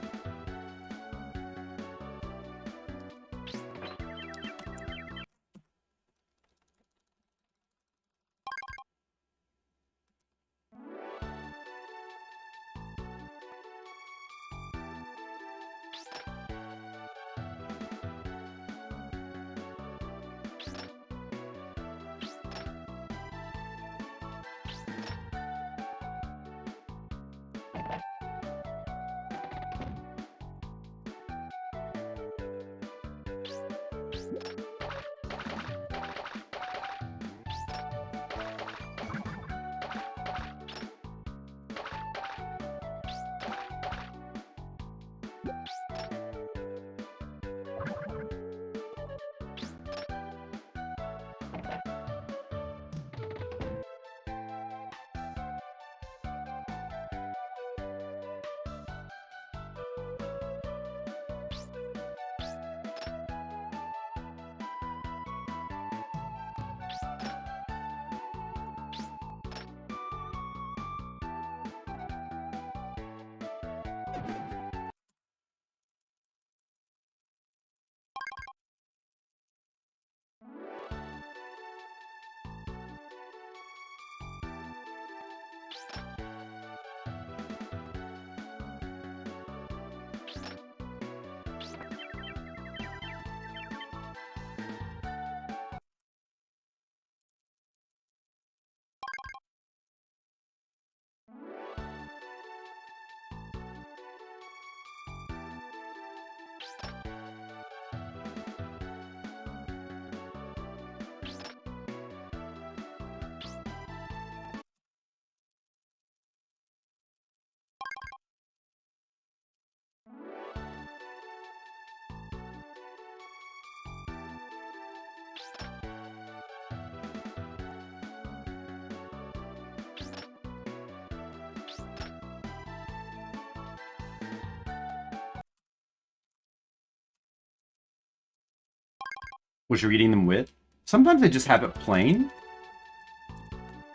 Was you eating them with? Sometimes they just have it plain.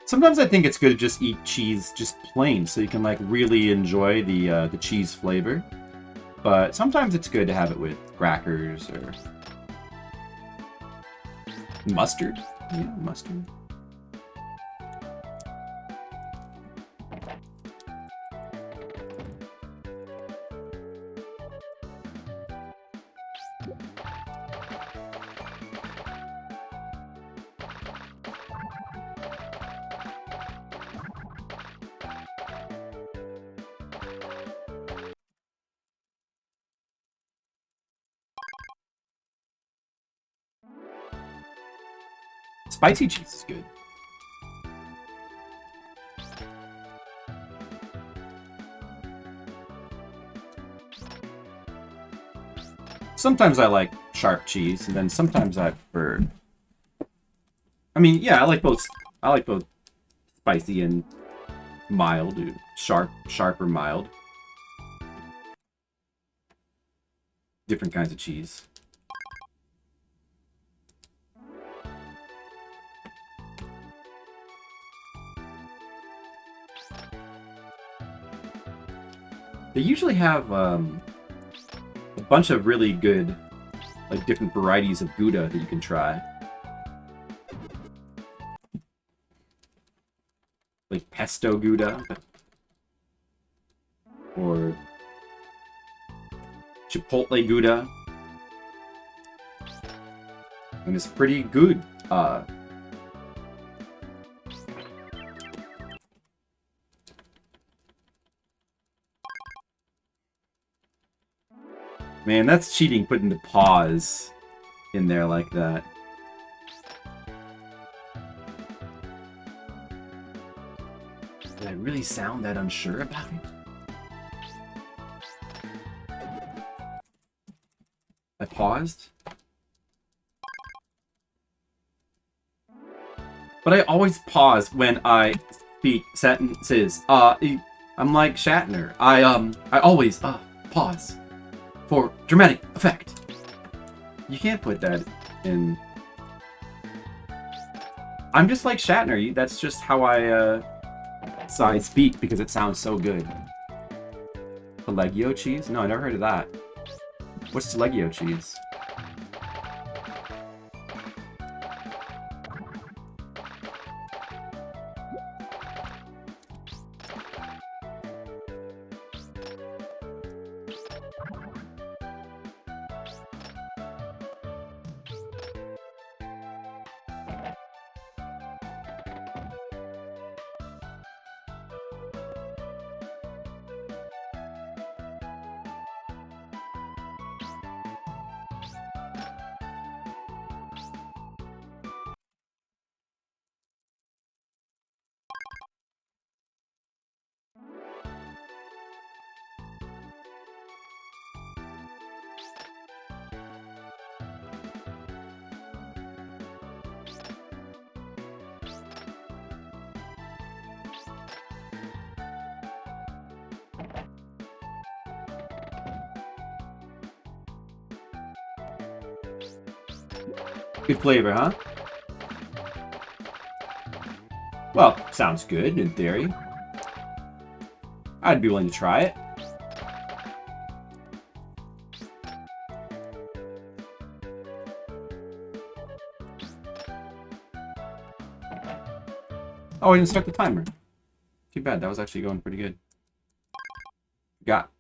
Sometimes I think it's good to just eat cheese just plain, so you can like really enjoy the cheese flavor. But sometimes it's good to have it with crackers or mustard. Yeah, mustard. Spicy cheese is good. Sometimes I like sharp cheese, and then sometimes I prefer. I mean, yeah, I like both. I like both spicy and mild, sharp or mild. Different kinds of cheese. They usually have a bunch of really good, like different varieties of Gouda that you can try. Like pesto Gouda, or Chipotle Gouda, and it's pretty good. Man, that's cheating putting the pause in there like that. Did I really sound that unsure about it? I paused? But I always pause when I speak sentences. I'm like Shatner. I always, pause for dramatic effect. You can't put that in. I'm just like Shatner. That's just how I speak because it sounds so good. Taleggio cheese? No, I never heard of that. What's Taleggio cheese? Good flavor, huh? Well, sounds good in theory. I'd be willing to try it. Oh, I didn't start the timer. Too bad, that was actually going pretty good. Got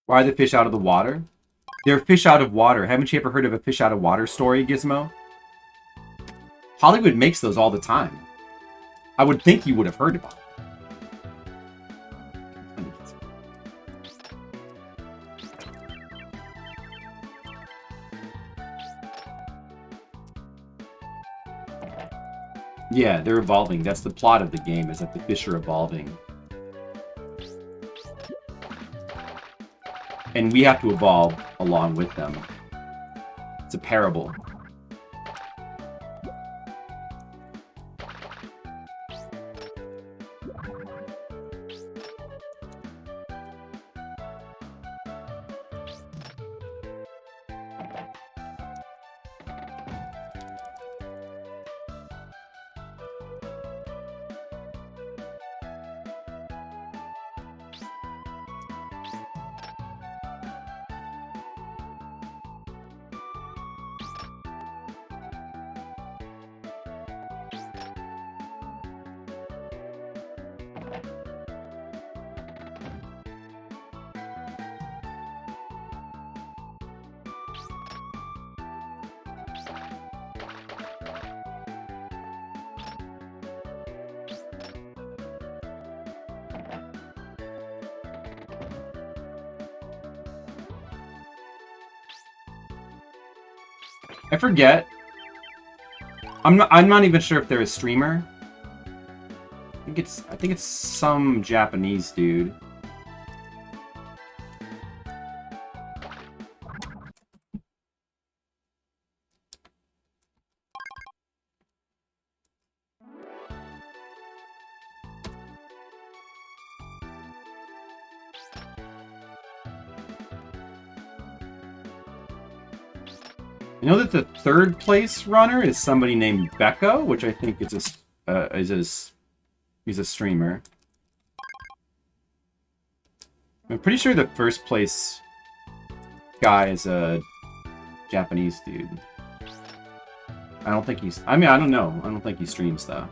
Why are the fish out of the water? They're fish out of water. Haven't you ever heard of a fish out of water story, Gizmo? Hollywood makes those all the time. I would think you would have heard about them. Yeah, they're evolving. That's the plot of the game, is that the fish are evolving. And we have to evolve along with them. It's a parable. I forget. I'm not even sure if they're a streamer. I think it's some Japanese dude. I know that the third place runner is somebody named Becca, which I think is he's a streamer. I'm pretty sure the first place guy is a Japanese dude. I don't think he's... I mean, I don't know. I don't think he streams, though.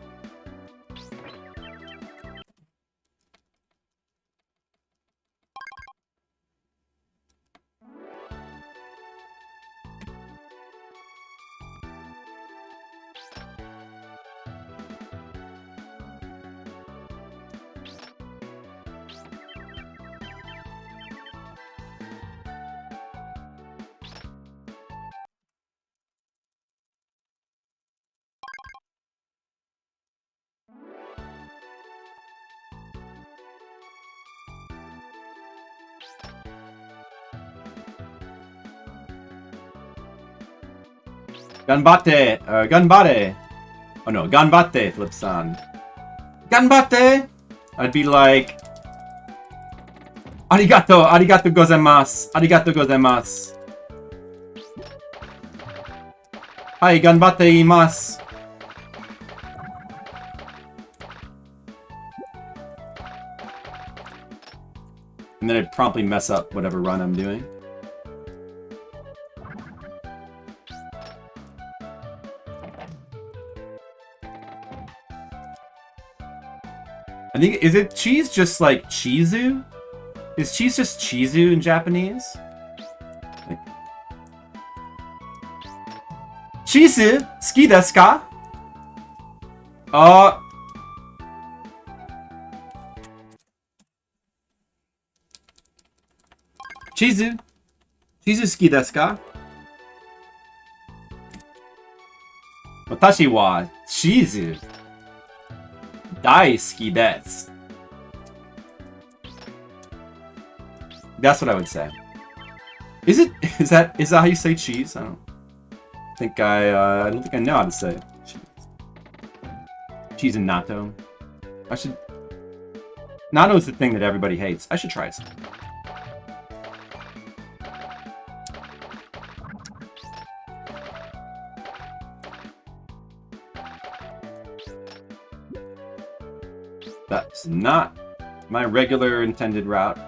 Ganbatte! Ganbare! Oh no, Ganbatte, Flipsan. Ganbatte! I'd be like... Arigato! Arigato gozaimasu! Arigato gozaimasu! Hi, ganbatte imasu! And then I'd promptly mess up whatever run I'm doing. I think, is it cheese just like chizu? Is cheese just chizu in Japanese? Like, chizu, ski desu ka? Chizu, chizu ski desu ka? Watashi wa chizu daisuki desu. That's what I would say. Is that how you say cheese? I don't think I know how to say cheese. Cheese and natto. Natto is the thing that everybody hates. I should try it. That's not my regular intended route.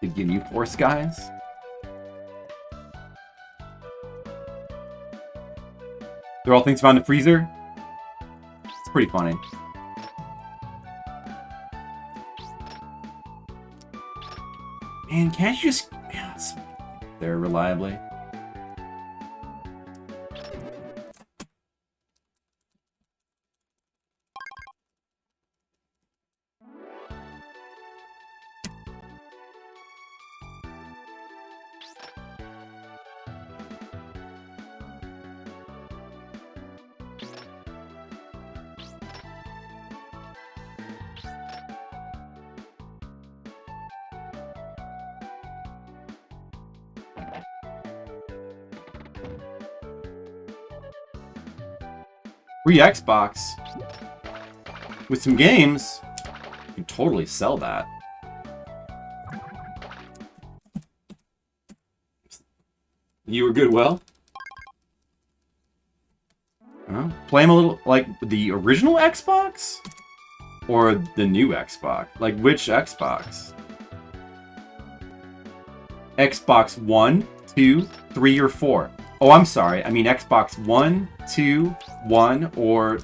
To give you force, guys. They're all things found in the freezer. It's pretty funny. Man, can't you just... Yeah, there reliably. Free Xbox with some games. You can totally sell that. You were good, well? Huh? Play them a little like the original Xbox or the new Xbox? Like which Xbox? Xbox 1, 2, 3, or 4? Oh, I'm sorry. I mean Xbox 1, 2, 1, or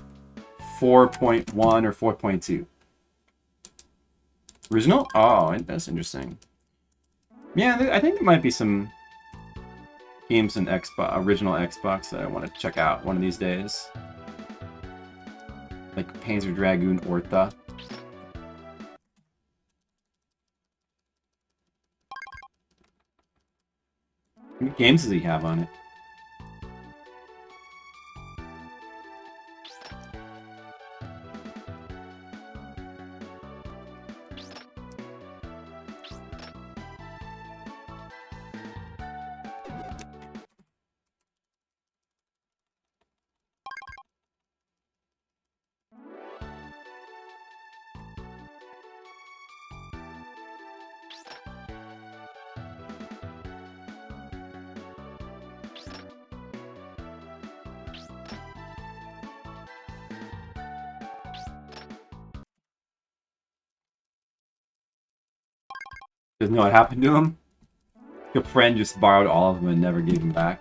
4.1 or 4.2. Original? Oh, that's interesting. Yeah, I think there might be some games in original Xbox that I want to check out one of these days. Like Panzer Dragoon Ortha. What games does he have on it? Doesn't know what happened to him? A friend just borrowed all of them and never gave them back.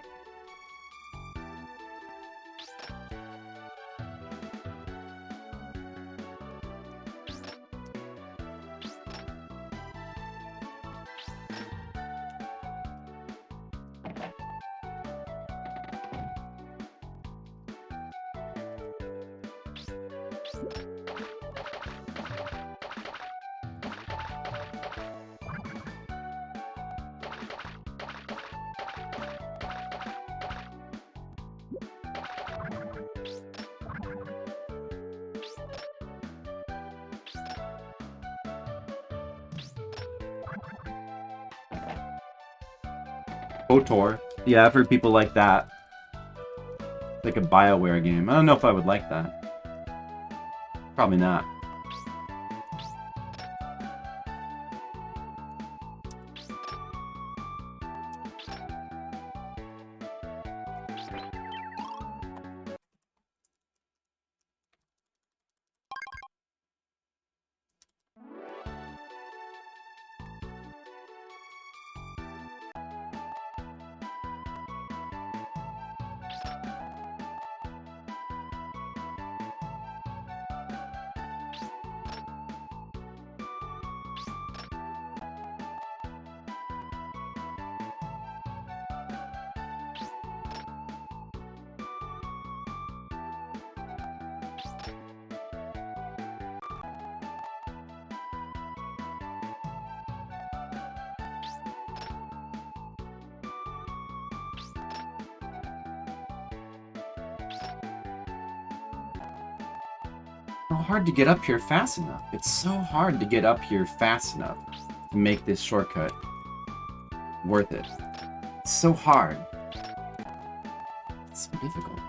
KOTOR. Yeah, I've heard people like that. Like a BioWare game. I don't know if I would like that. Probably not. So hard to get up here fast enough. It's so hard to get up here fast enough to make this shortcut worth it. It's so hard. It's so difficult.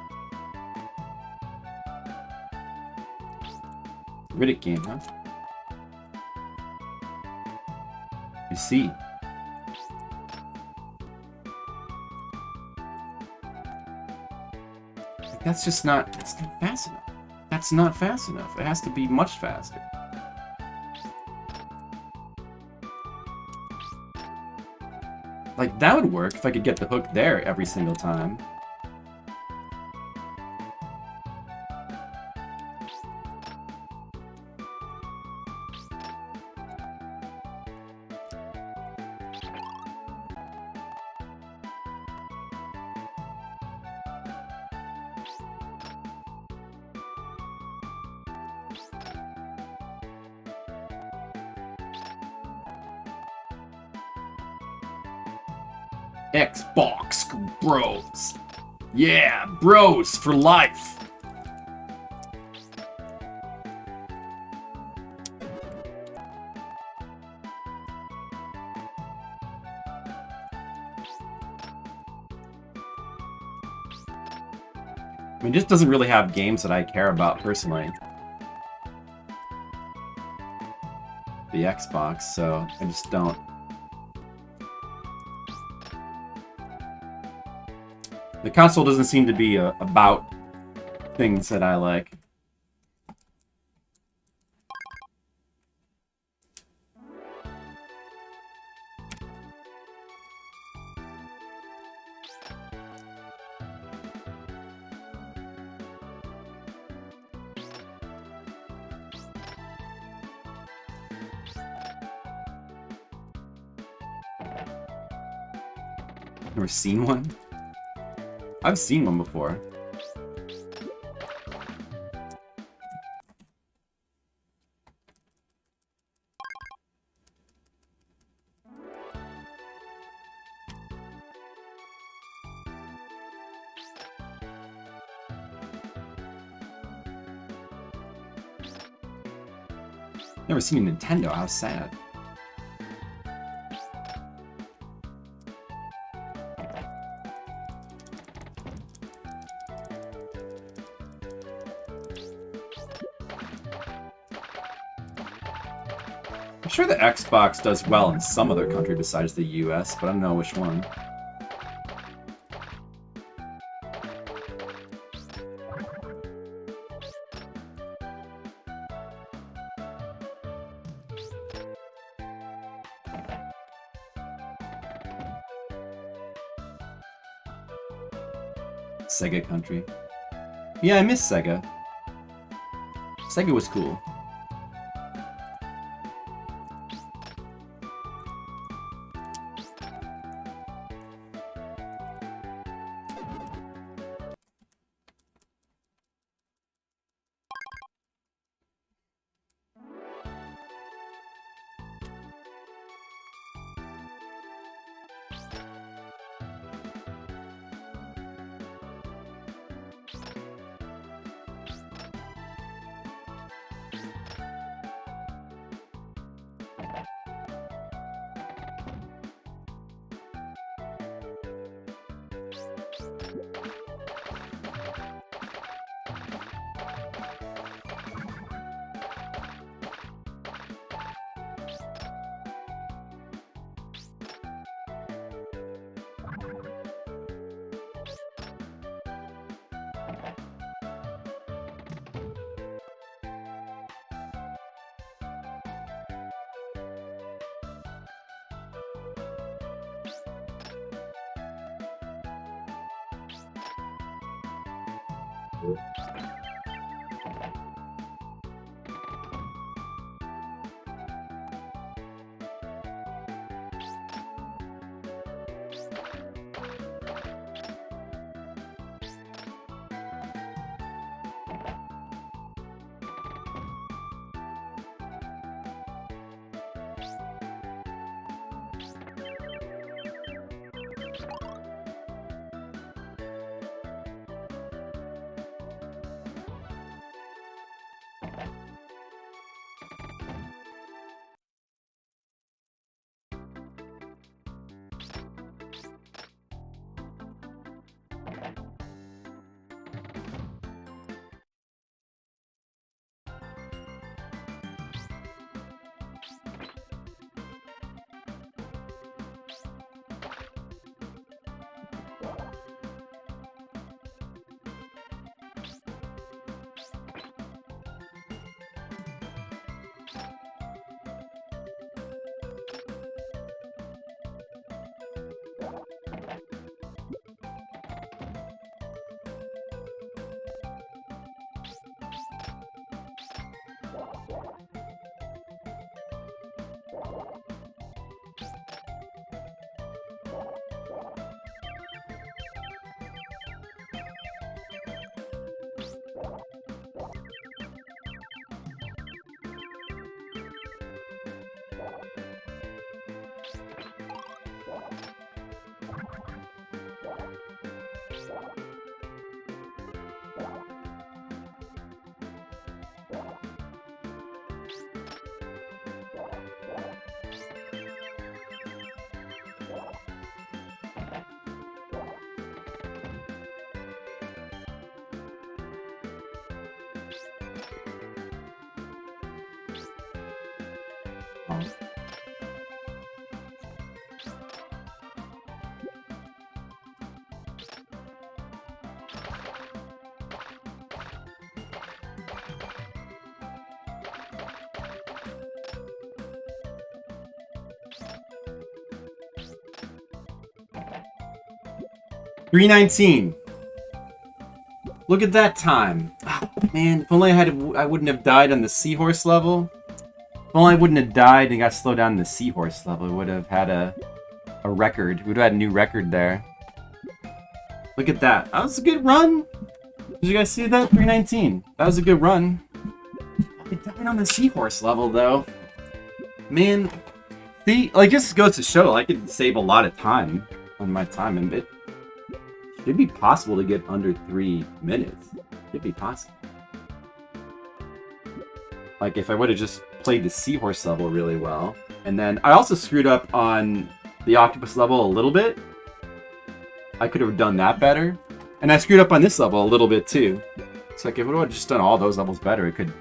Riddick game, huh? You see. That's just not, that's not fast enough. That's not fast enough. It has to be much faster. Like, that would work if I could get the hook there every single time. Xbox bros. Yeah, bros for life. I mean, it just doesn't really have games that I care about personally. The Xbox, so I just don't. The console doesn't seem to be about things that I like. Never seen one? I've seen one before. Never seen a Nintendo, how sad. I'm sure the Xbox does well in some other country besides the US, but I don't know which one. Sega country. Yeah, I miss Sega. Sega was cool. $3.19. Look at that time. Oh, man, if only I wouldn't have died on the seahorse level. If only I wouldn't have died and got slowed down in the seahorse level. We would have had a record. We would have had a new record there. Look at that. That was a good run. Did you guys see that? 319. That was a good run. I died on the seahorse level, though. Man, see, like, just goes to show I could save a lot of time on my time, and it should be possible to get under 3 minutes. Should be possible. Like, if I would have just played the seahorse level really well. And then I also screwed up on the octopus level a little bit. I could have done that better. And I screwed up on this level a little bit too. It's like if I would have just done all those levels better, it could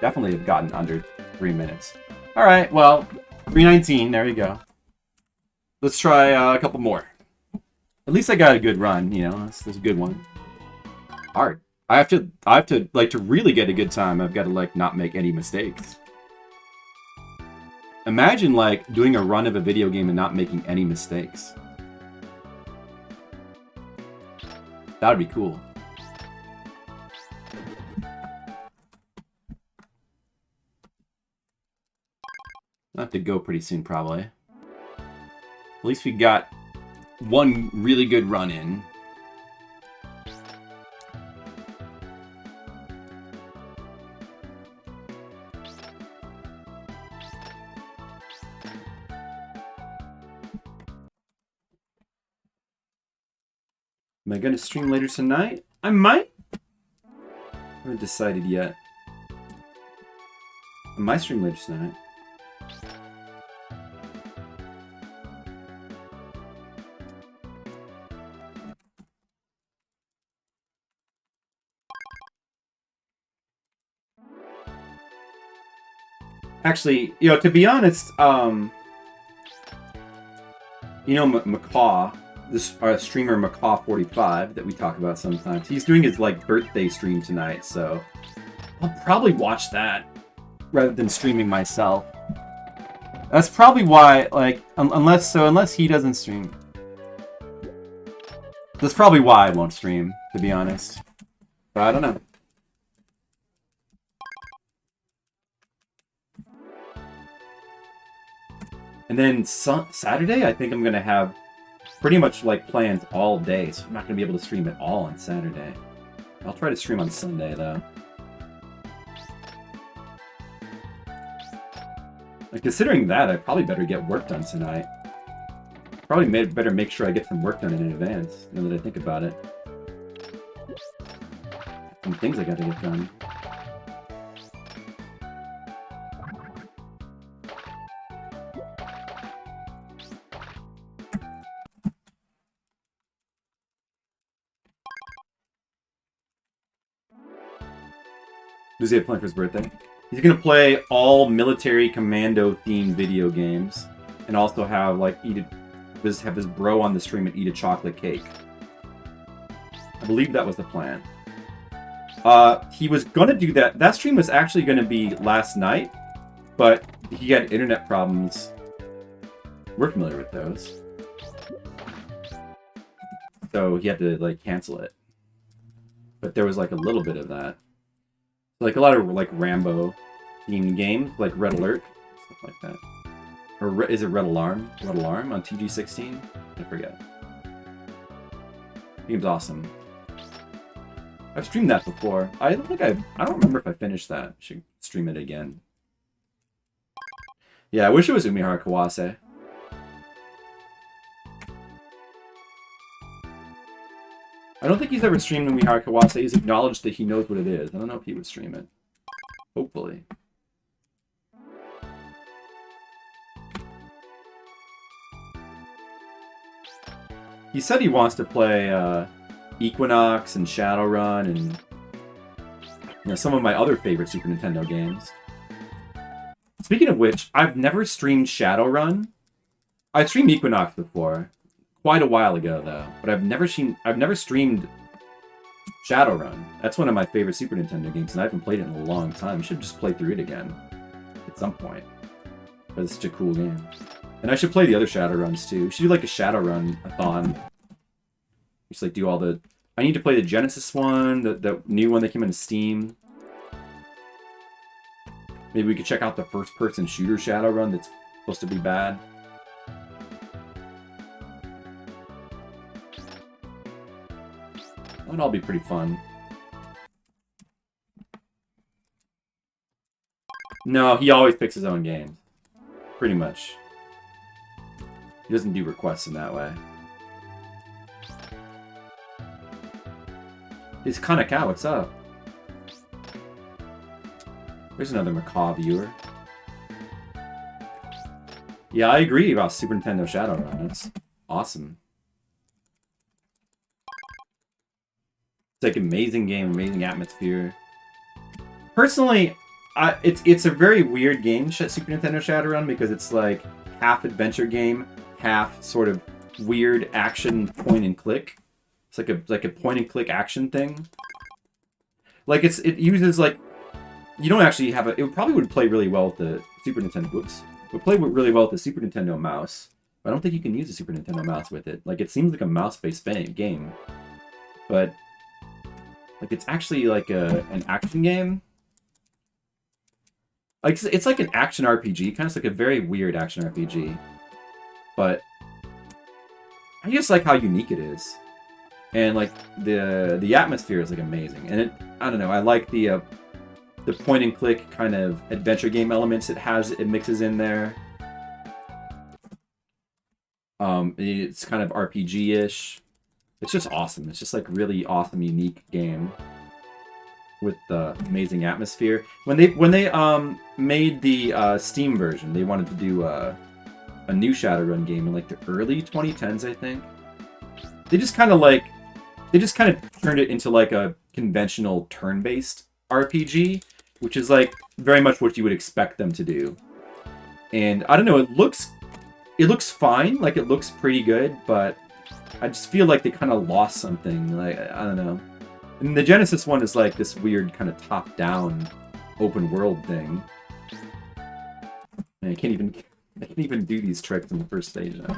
definitely have gotten under 3 minutes. Alright, well, 319, there you go. Let's try a couple more. At least I got a good run, you know, that's a good one. Hard. I have to, like, to really get a good time, I've got to, like, not make any mistakes. Imagine, like, doing a run of a video game and not making any mistakes. That would be cool. I'll have to go pretty soon, probably. At least we got one really good run in. Am I going to stream later tonight? I might. I haven't decided yet. I might stream later tonight. Actually, you know, to be honest, you know, Macaw, this streamer Macaw45 that we talk about sometimes, he's doing his, like, birthday stream tonight, so I'll probably watch that rather than streaming myself. That's probably why, like, unless he doesn't stream. That's probably why I won't stream, to be honest. But I don't know. And then Saturday, I think I'm going to have pretty much, like, plans all day, so I'm not going to be able to stream at all on Saturday. I'll try to stream on Sunday, though. Like, considering that, I probably better get work done tonight. Probably better make sure I get some work done in advance, now that I think about it. Some things I gotta get done. Does he have planned for his birthday? He's gonna play all military commando themed video games, and also have like have his bro on the stream and eat a chocolate cake. I believe that was the plan. He was gonna do that. That stream was actually gonna be last night, but he had internet problems. We're familiar with those, so he had to like cancel it. But there was like a little bit of that. Like a lot of like Rambo themed games, like Red Alert, stuff like that. Or is it Red Alarm? Red Alarm on TG16? I forget. Game's awesome. I've streamed that before. I don't remember if I finished that. Should stream it again. Yeah, I wish it was Umihara Kawase. I don't think he's ever streamed Umihara Kawase. He's acknowledged that he knows what it is. I don't know if he would stream it. Hopefully. He said he wants to play Equinox and Shadowrun and, you know, some of my other favorite Super Nintendo games. Speaking of which, I've never streamed Shadowrun. I streamed Equinox before, quite a while ago though, but I've never streamed Shadowrun. That's one of my favorite Super Nintendo games, and I haven't played it in a long time. I should just play through it again at some point. But it's such a cool game. And I should play the other Shadowruns too. We should do like a Shadowrun-a-thon. Just like do all the... I need to play the Genesis one, the new one that came into Steam. Maybe we could check out the first-person shooter Shadowrun that's supposed to be bad. That would all be pretty fun. No, he always picks his own games. Pretty much. He doesn't do requests in that way. It's Kanaka, what's up? There's another Macaw viewer. Yeah, I agree about Super Nintendo Shadowrun. It's awesome. It's like amazing game, amazing atmosphere. Personally, it's a very weird game, Super Nintendo Shadowrun, because it's like half adventure game, half sort of weird action point and click. It's like a point and click action thing. Like it uses like you don't actually have a. It probably would play really well with the Super Nintendo. Whoops, it would play really well with the Super Nintendo mouse. But I don't think you can use a Super Nintendo mouse with it. Like it seems like a mouse-based game, but like it's actually like an action game. Like it's like an action RPG, kind of like a very weird action RPG. But I just like how unique it is. And like the atmosphere is like amazing, and I don't know, I like the point and click kind of adventure game elements it mixes in there. It's kind of RPG-ish. It's just awesome. It's just like really awesome, unique game with the amazing atmosphere. When they made the Steam version, they wanted to do a new Shadowrun game in like the early 2010s, I think. They just kind of turned it into like a conventional turn-based RPG, which is like very much what you would expect them to do. And I don't know, it looks fine, like it looks pretty good, but I just feel like they kind of lost something. Like I don't know. And the Genesis one is like this weird kind of top-down open world thing. And I can't even do these tricks in the first stage now.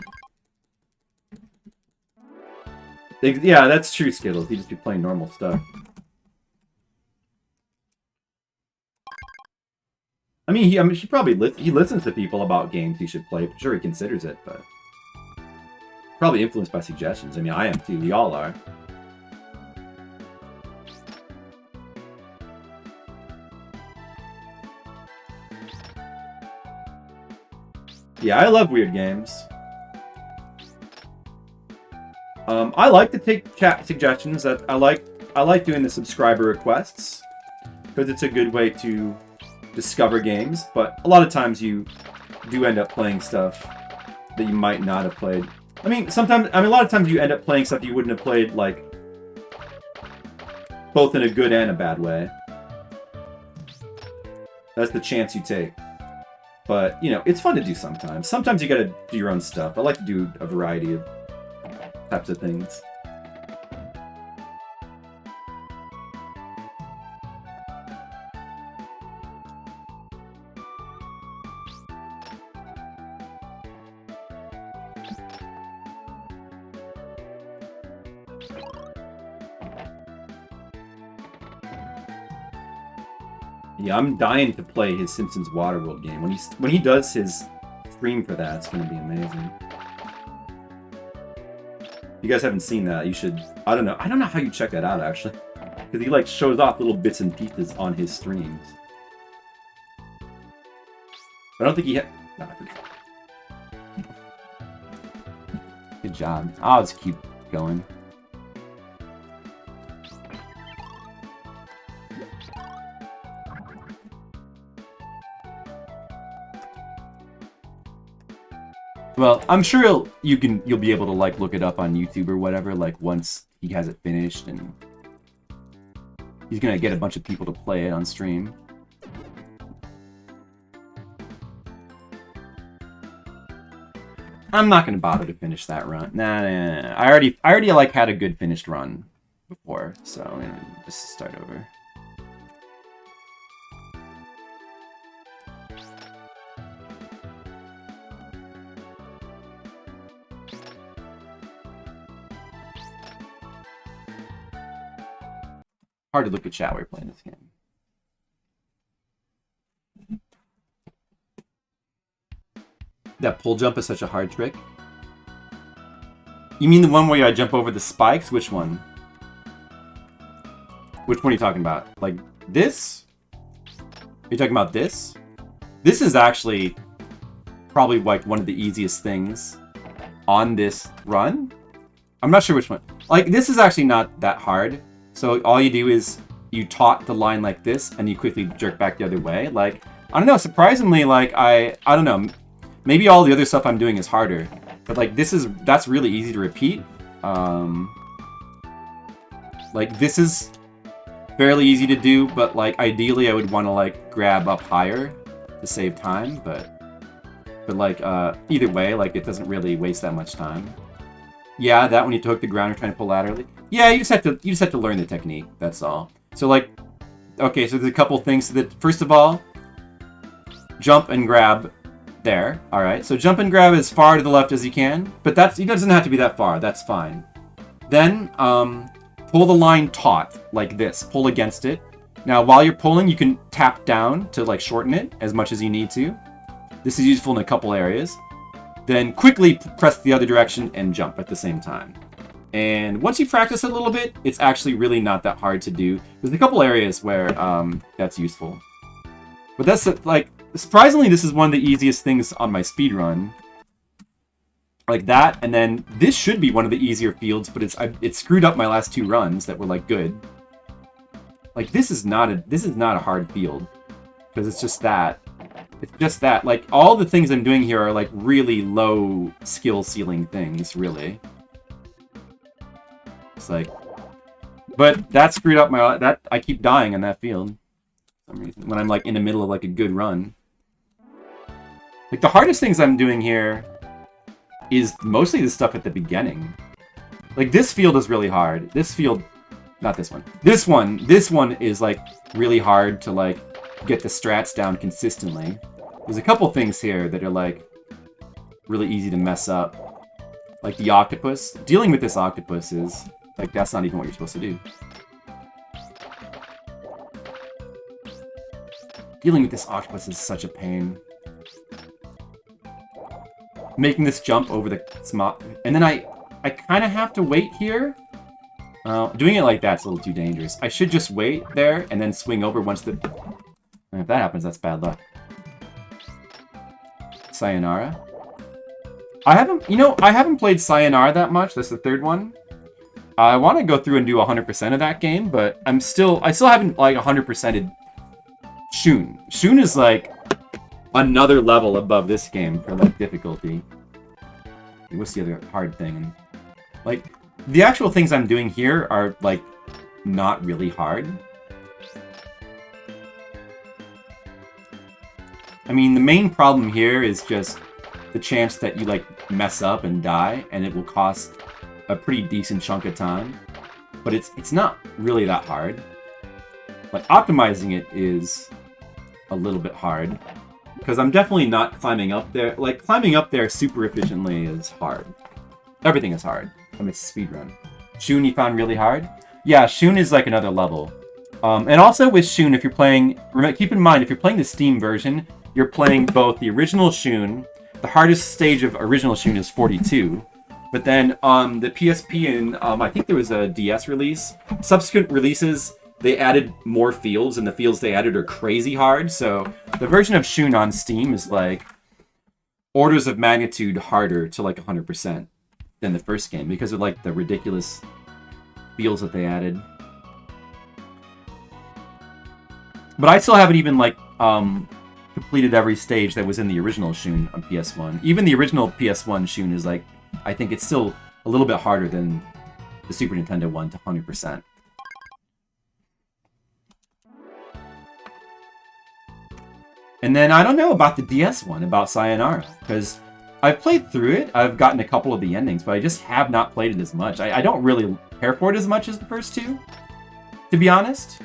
Yeah, that's true, Skittles. He just be playing normal stuff. I mean, he probably he listens to people about games he should play. I'm sure he considers it, but probably influenced by suggestions. I mean, I am too. We all are. Yeah, I love weird games. I like to take chat suggestions. I like doing the subscriber requests because it's a good way to discover games. But a lot of times you do end up playing stuff that you might not have played. A lot of times you end up playing stuff you wouldn't have played, like both in a good and a bad way. That's the chance you take. But you know, it's fun to do sometimes. Sometimes you gotta do your own stuff. I like to do a variety of types of things. Yeah, I'm dying to play his Simpsons Waterworld game. When he does his stream for that, it's gonna be amazing. If you guys haven't seen that, you should. I don't know how you check that out actually, because he like shows off little bits and pieces on his streams. I don't think he had. No, I forgot. Good job. I'll just keep going. Well, I'm sure you'll be able to like look it up on YouTube or whatever, like once he has it finished, and he's gonna get a bunch of people to play it on stream. I'm not gonna bother to finish that run. Nah. I already like had a good finished run before, so I'm gonna just start over. Hard to look at chat while you're playing this game. That pull jump is such a hard trick. You mean the one where I jump over the spikes? Which one? Which one are you talking about? Like this? Are you talking about this? This is actually probably like one of the easiest things on this run. I'm not sure which one. Like this is actually not that hard. So all you do is you taut the line like this and you quickly jerk back the other way. Like, I don't know, surprisingly, like I don't know. Maybe all the other stuff I'm doing is harder. But like that's really easy to repeat. Like this is fairly easy to do, but like ideally I would want to like grab up higher to save time, but like either way, like it doesn't really waste that much time. Yeah, that when you hook the ground you're trying to pull laterally. Yeah, you just have to learn the technique, that's all. So like okay, so there's a couple things that first of all, jump and grab there. Alright, so jump and grab as far to the left as you can, but it doesn't have to be that far, that's fine. Then pull the line taut, like this. Pull against it. Now, while you're pulling, you can tap down to like shorten it as much as you need to. This is useful in a couple areas. Then quickly press the other direction and jump at the same time. And once you practice it a little bit, it's actually really not that hard to do. There's a couple areas where that's useful. But that's like, surprisingly, this is one of the easiest things on my speedrun. Like that, and then this should be one of the easier fields, but it screwed up my last two runs that were like good. Like this is not a hard field because it's just that. It's just that. Like all the things I'm doing here are like really low skill ceiling things, really. It's like, but that screwed up my I keep dying in that field for some reason when I'm like in the middle of like a good run. Like the hardest things I'm doing here is mostly the stuff at the beginning. Like this field is really hard. This field, not this one. This one is like really hard to like get the strats down consistently. There's a couple things here that are like really easy to mess up. Like the octopus. Dealing with this octopus is like, that's not even what you're supposed to do. Dealing with this octopus is such a pain. Making this jump over the small, and then I kind of have to wait here. Doing it like that's a little too dangerous. I should just wait there and then swing over once the. And if that happens, that's bad luck. Sayonara. I haven't played Sayonara that much. That's the third one. I want to go through and do 100% of that game, but I still haven't like 100%ed Shun. Shun is like another level above this game for like difficulty. What's the other hard thing? Like the actual things I'm doing here are like not really hard. I mean, the main problem here is just the chance that you like mess up and die, and it will cost a pretty decent chunk of time. But it's not really that hard. Like optimizing it is a little bit hard. Because I'm definitely not climbing up there. Like, climbing up there super efficiently is hard. Everything is hard. I mean, it's a speedrun. Shun you found really hard? Yeah, Shun is like another level. And also with Shun, if you're playing... Keep in mind, if you're playing the Steam version, you're playing both the original Shun. The hardest stage of original Shun is 42. But then on the PSP and I think there was a DS release, subsequent releases... They added more fields, and the fields they added are crazy hard, so the version of Shun on Steam is like orders of magnitude harder to like 100% than the first game because of like the ridiculous fields that they added. But I still haven't even like completed every stage that was in the original Shun on PS1. Even the original PS1 Shun is like, I think it's still a little bit harder than the Super Nintendo one to 100%. And then I don't know about the DS one, about Sayonara, because I've played through it. I've gotten a couple of the endings, but I just have not played it as much. I don't really care for it as much as the first two, to be honest.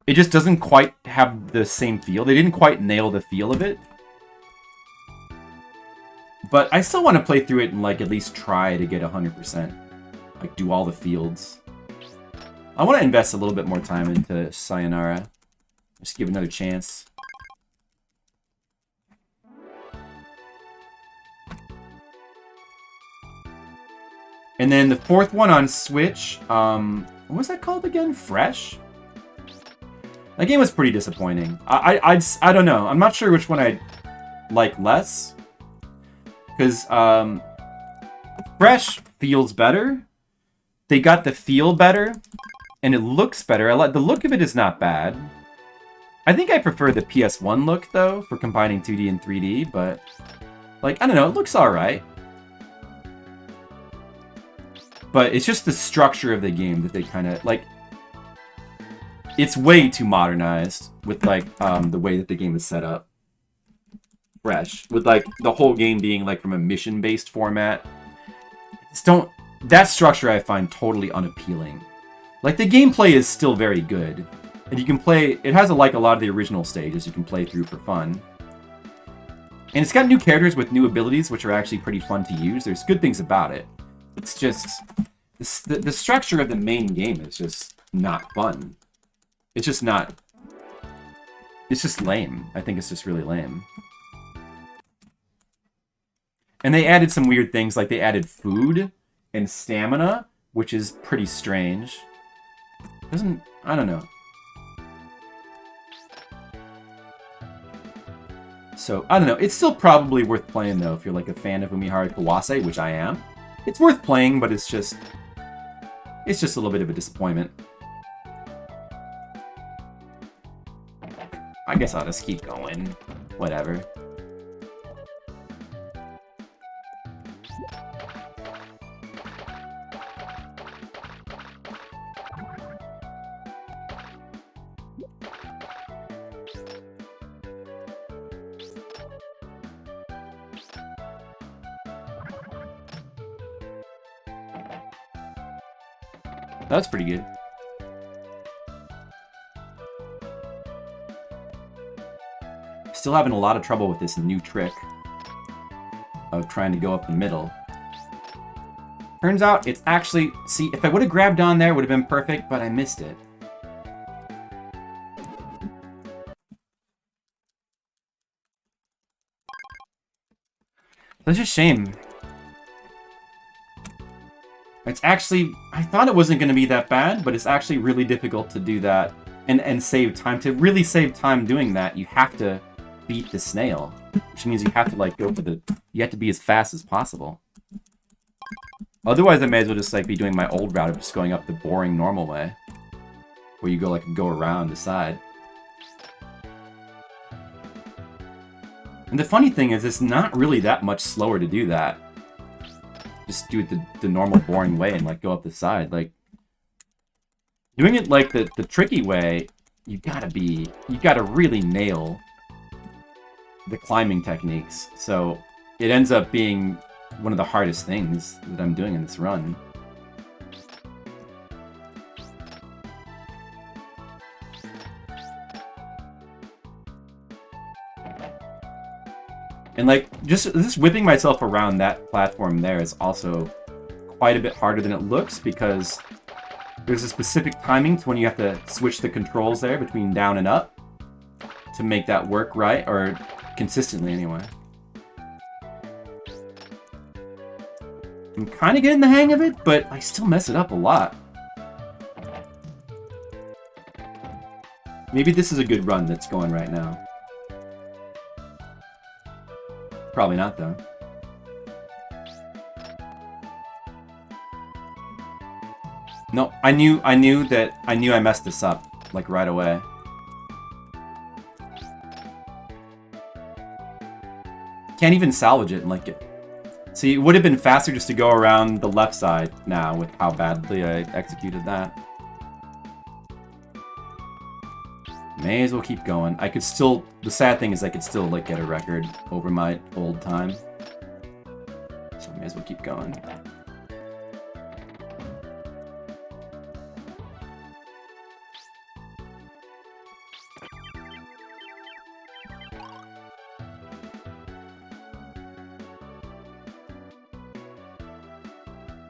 It just doesn't quite have the same feel. They didn't quite nail the feel of it. But I still want to play through it and, like, at least try to get 100%. Like, do all the fields. I want to invest a little bit more time into Sayonara. Just give it another chance. And then the fourth one on Switch, what was that called again? Fresh? That game was pretty disappointing. I don't know. I'm not sure which one I like less. Because Fresh feels better. They got the feel better. And it looks better. The look of it is not bad. I think I prefer the PS1 look, though, for combining 2D and 3D. But, like, I don't know. It looks alright. But it's just the structure of the game that they kind of, like... It's way too modernized with, like, the way that the game is set up. Fresh. With, like, the whole game being, like, from a mission-based format. Just don't... That structure I find totally unappealing. Like, the gameplay is still very good. And you can play... It has, like, a lot of the original stages you can play through for fun. And it's got new characters with new abilities, which are actually pretty fun to use. There's good things about it. It's just... The structure of the main game is just not fun. It's just not... It's just lame. I think it's just really lame. And they added some weird things, like they added food and stamina, which is pretty strange. I don't know. So, I don't know. It's still probably worth playing, though, if you're like a fan of Umihara Kawase, which I am. It's worth playing, but it's just a little bit of a disappointment. I guess I'll just keep going. Whatever. That's pretty good. Still having a lot of trouble with this new trick of trying to go up the middle. Turns out it's actually... See, if I would have grabbed on there, it would have been perfect, but I missed it. That's a shame. It's actually... I thought it wasn't going to be that bad, but it's actually really difficult to do that and save time. To really save time doing that, you have to beat the snail. Which means you have to, like, go for the... You have to be as fast as possible. Otherwise, I may as well just, like, be doing my old route of just going up the boring normal way. Where you go, like, go around the side. And the funny thing is, it's not really that much slower to do that. Just do it the normal boring way and, like, go up the side. Like, doing it, like, the tricky way, you gotta really nail the climbing techniques. So, it ends up being one of the hardest things that I'm doing in this run. And, like, just whipping myself around that platform there is also quite a bit harder than it looks, because there's a specific timing to when you have to switch the controls there between down and up to make that work right, or consistently anyway. I'm kind of getting the hang of it, but I still mess it up a lot. Maybe this is a good run that's going right now. Probably not, though. No, I knew I messed this up, like, right away. Can't even salvage it and, like, it. See, it would have been faster just to go around the left side now with how badly I executed that. May as well keep going. I could still... The sad thing is I could still, like, get a record over my old time. So I may as well keep going.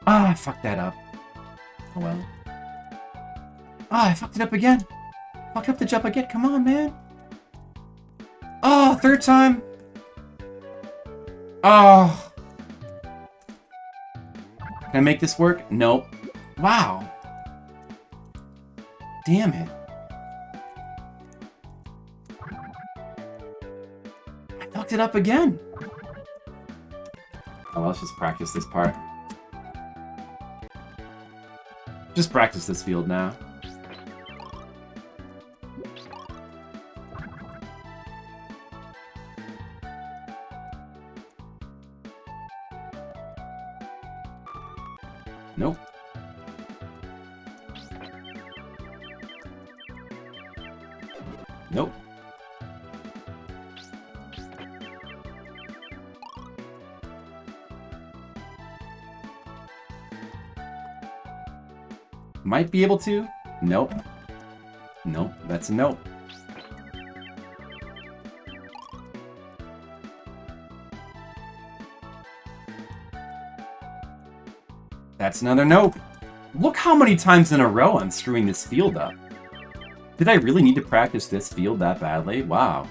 Ah, I fucked that up. Oh well. Ah, I fucked it up again. Fuck up the jump again. Come on, man. Oh, third time. Oh. Can I make this work? Nope. Wow. Damn it. I fucked it up again. Oh, let's just practice this part. Just practice this field now. Nope. Nope. Might be able to. Nope. Nope, that's a nope. That's another nope. Look how many times in a row I'm screwing this field up. Did I really need to practice this field that badly? Wow.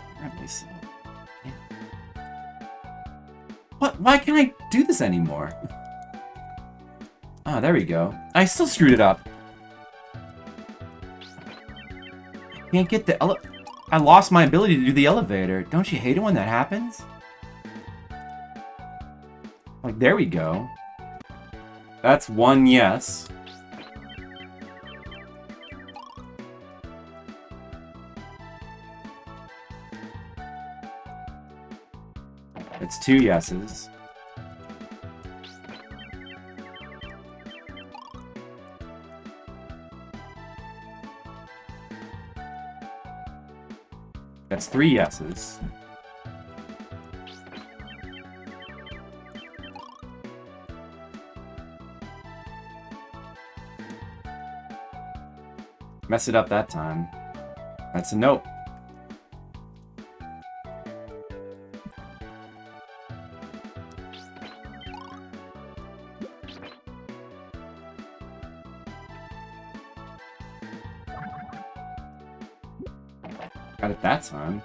What? Why can't I do this anymore? Ah, there we go. I still screwed it up. I can't get the I lost my ability to do the elevator. Don't you hate it when that happens? Like, there we go. That's one yes. It's two yeses. That's three yeses. Mess it up that time. That's a nope. Got it that time.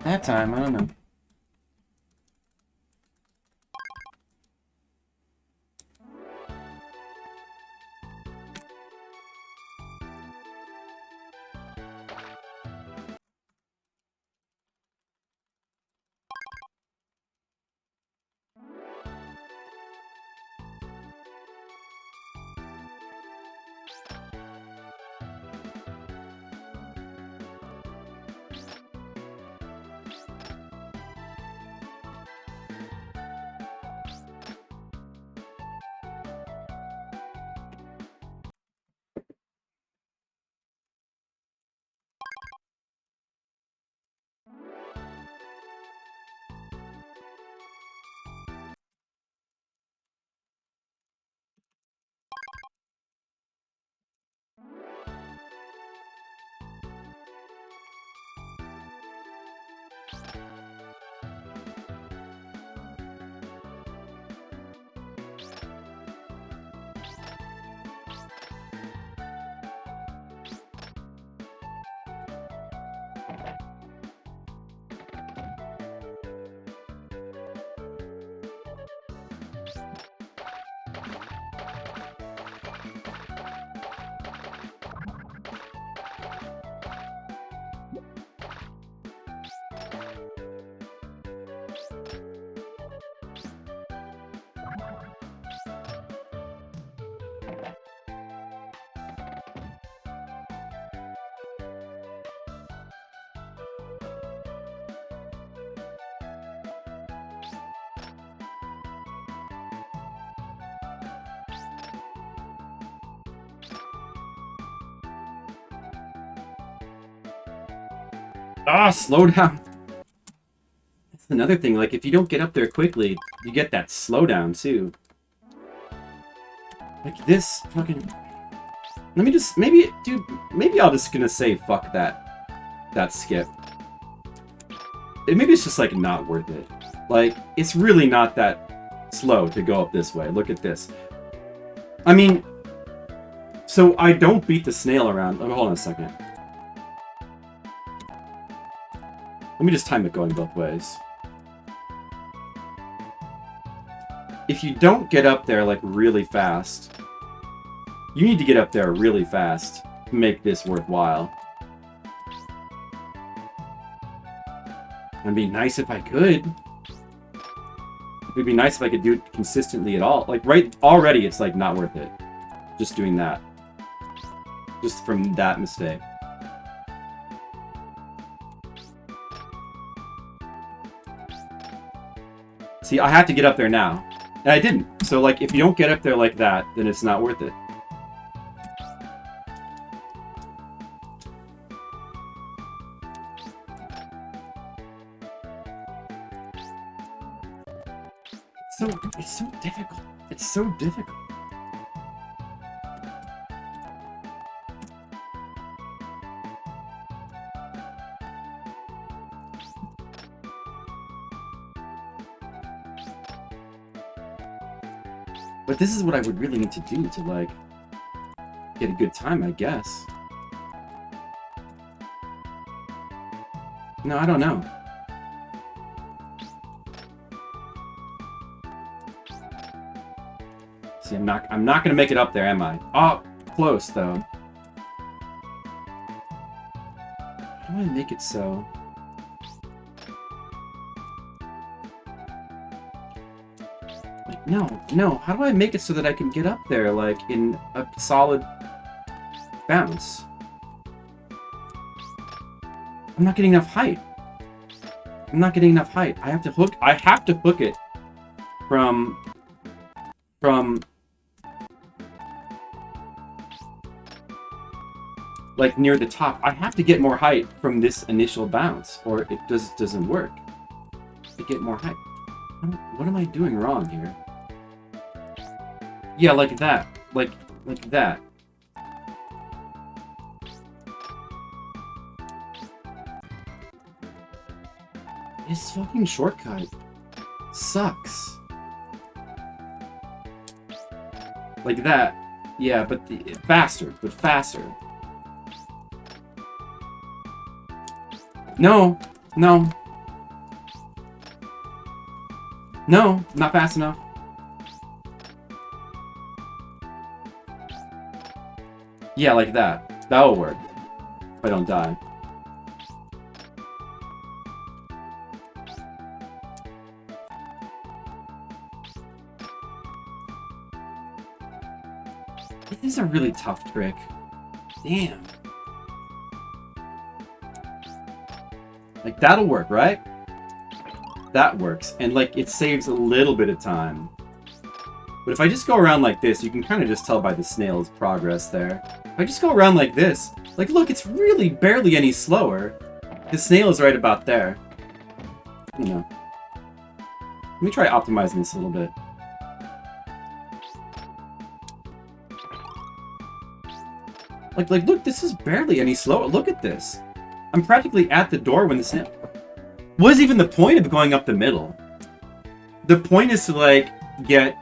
That time, I don't know. Ah, slow down. That's another thing. Like, if you don't get up there quickly, you get that slowdown, too. Like, this fucking... Let me just... Maybe, dude, maybe I'll just gonna say fuck that skip. Maybe it's just, like, not worth it. Like, it's really not that slow to go up this way. Look at this. I mean... So, I don't beat the snail around... Oh, hold on a second. Let me just time it going both ways. If you don't get up there, like, really fast... You need to get up there really fast to make this worthwhile. It'd be nice if I could. It'd be nice if I could do it consistently at all. Like, right... Already, it's, like, not worth it. Just doing that. Just from that mistake. See, I have to get up there now. And I didn't. So, like, if you don't get up there like that, then it's not worth it. It's so difficult. It's so difficult. But this is what I would really need to do to, like, get a good time, I guess. No, I don't know. See, I'm not gonna make it up there, am I? Oh, close, though. How do I make it so... No, how do I make it so that I can get up there, like, in a solid bounce? I'm not getting enough height. I'm not getting enough height. I have to hook it from like, near the top. I have to get more height from this initial bounce, or it doesn't work. To get more height. What am I doing wrong here? Yeah, like that. Like that. This fucking shortcut sucks. Like that. Yeah, but faster. No. No, not fast enough. Yeah, like that. That'll work. If I don't die. This is a really tough trick. Damn. Like, that'll work, right? That works. And, like, it saves a little bit of time. But if I just go around like this, you can kind of just tell by the snail's progress there. If I just go around like this, like, look, it's really barely any slower. The snail is right about there. You know. Let me try optimizing this a little bit. Like, look, this is barely any slower. Look at this. I'm practically at the door when the snail... What is even the point of going up the middle? The point is to, like, get,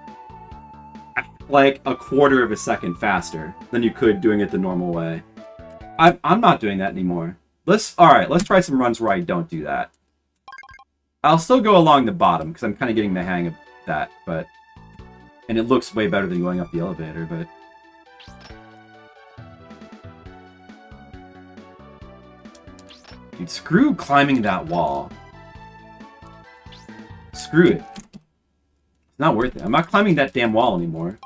like, a quarter of a second faster than you could doing it the normal way. I'm not doing that anymore. Alright, let's try some runs where I don't do that. I'll still go along the bottom, because I'm kind of getting the hang of that, but... And it looks way better than going up the elevator, but... Dude, screw climbing that wall. Screw it. It's not worth it. I'm not climbing that damn wall anymore.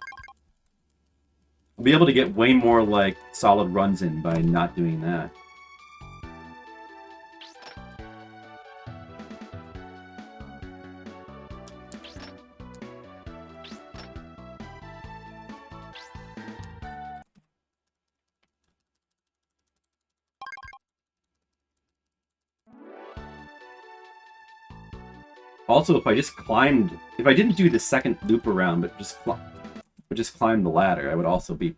I'll be able to get way more, like, solid runs in by not doing that. Also, if I didn't do the second loop around, but just climbed the ladder, I would also be.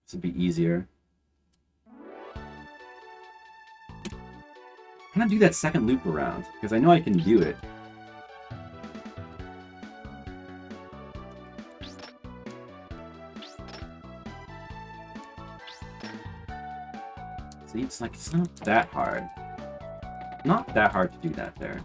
This would be easier. I'm gonna do that second loop around because I know I can do it. See, it's not that hard. Not that hard to do that there.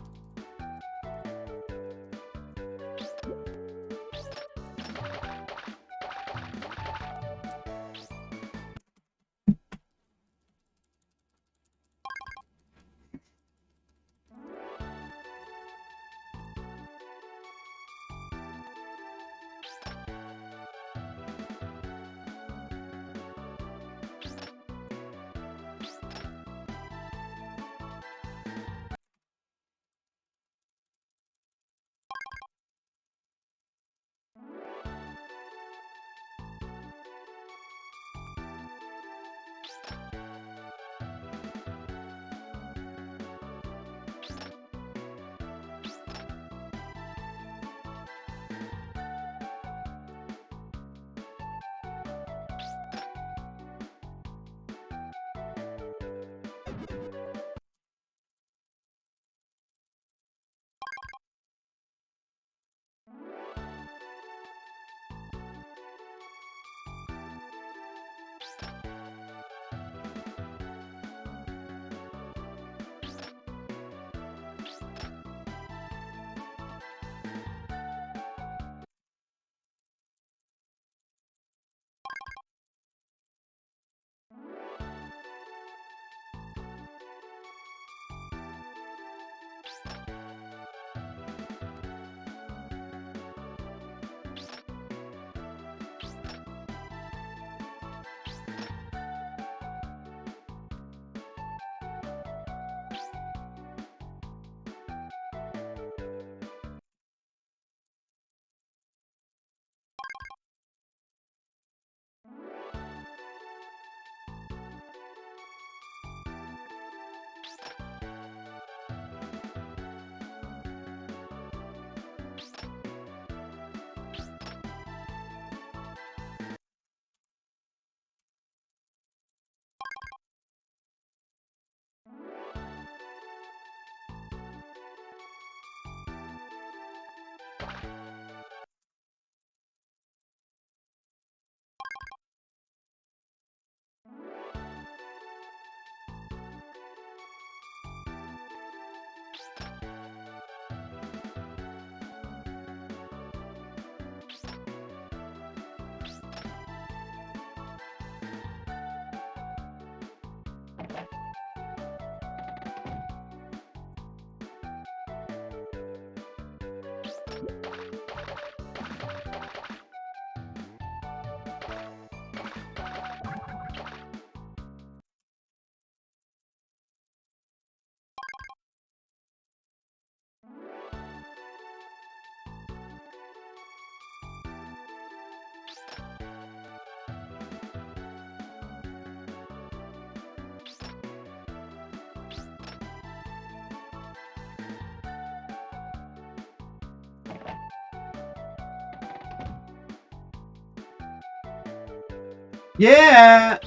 Yeah!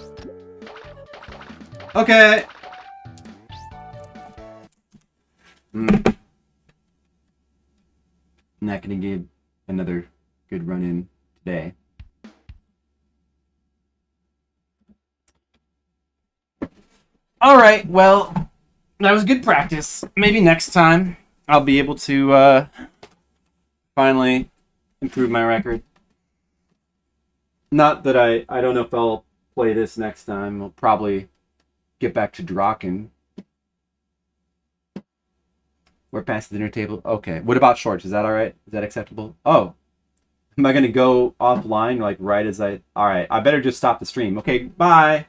Okay. Not gonna give another good run in today. Alright, well, that was good practice. Maybe next time I'll be able to finally improve my record. Not that I don't know if I'll play this next time. We'll probably get back to Draken. We're past the dinner table. Okay. What about shorts? Is that alright? Is that acceptable? Oh. Am I gonna go offline like right as I... Alright, I better just stop the stream. Okay, bye!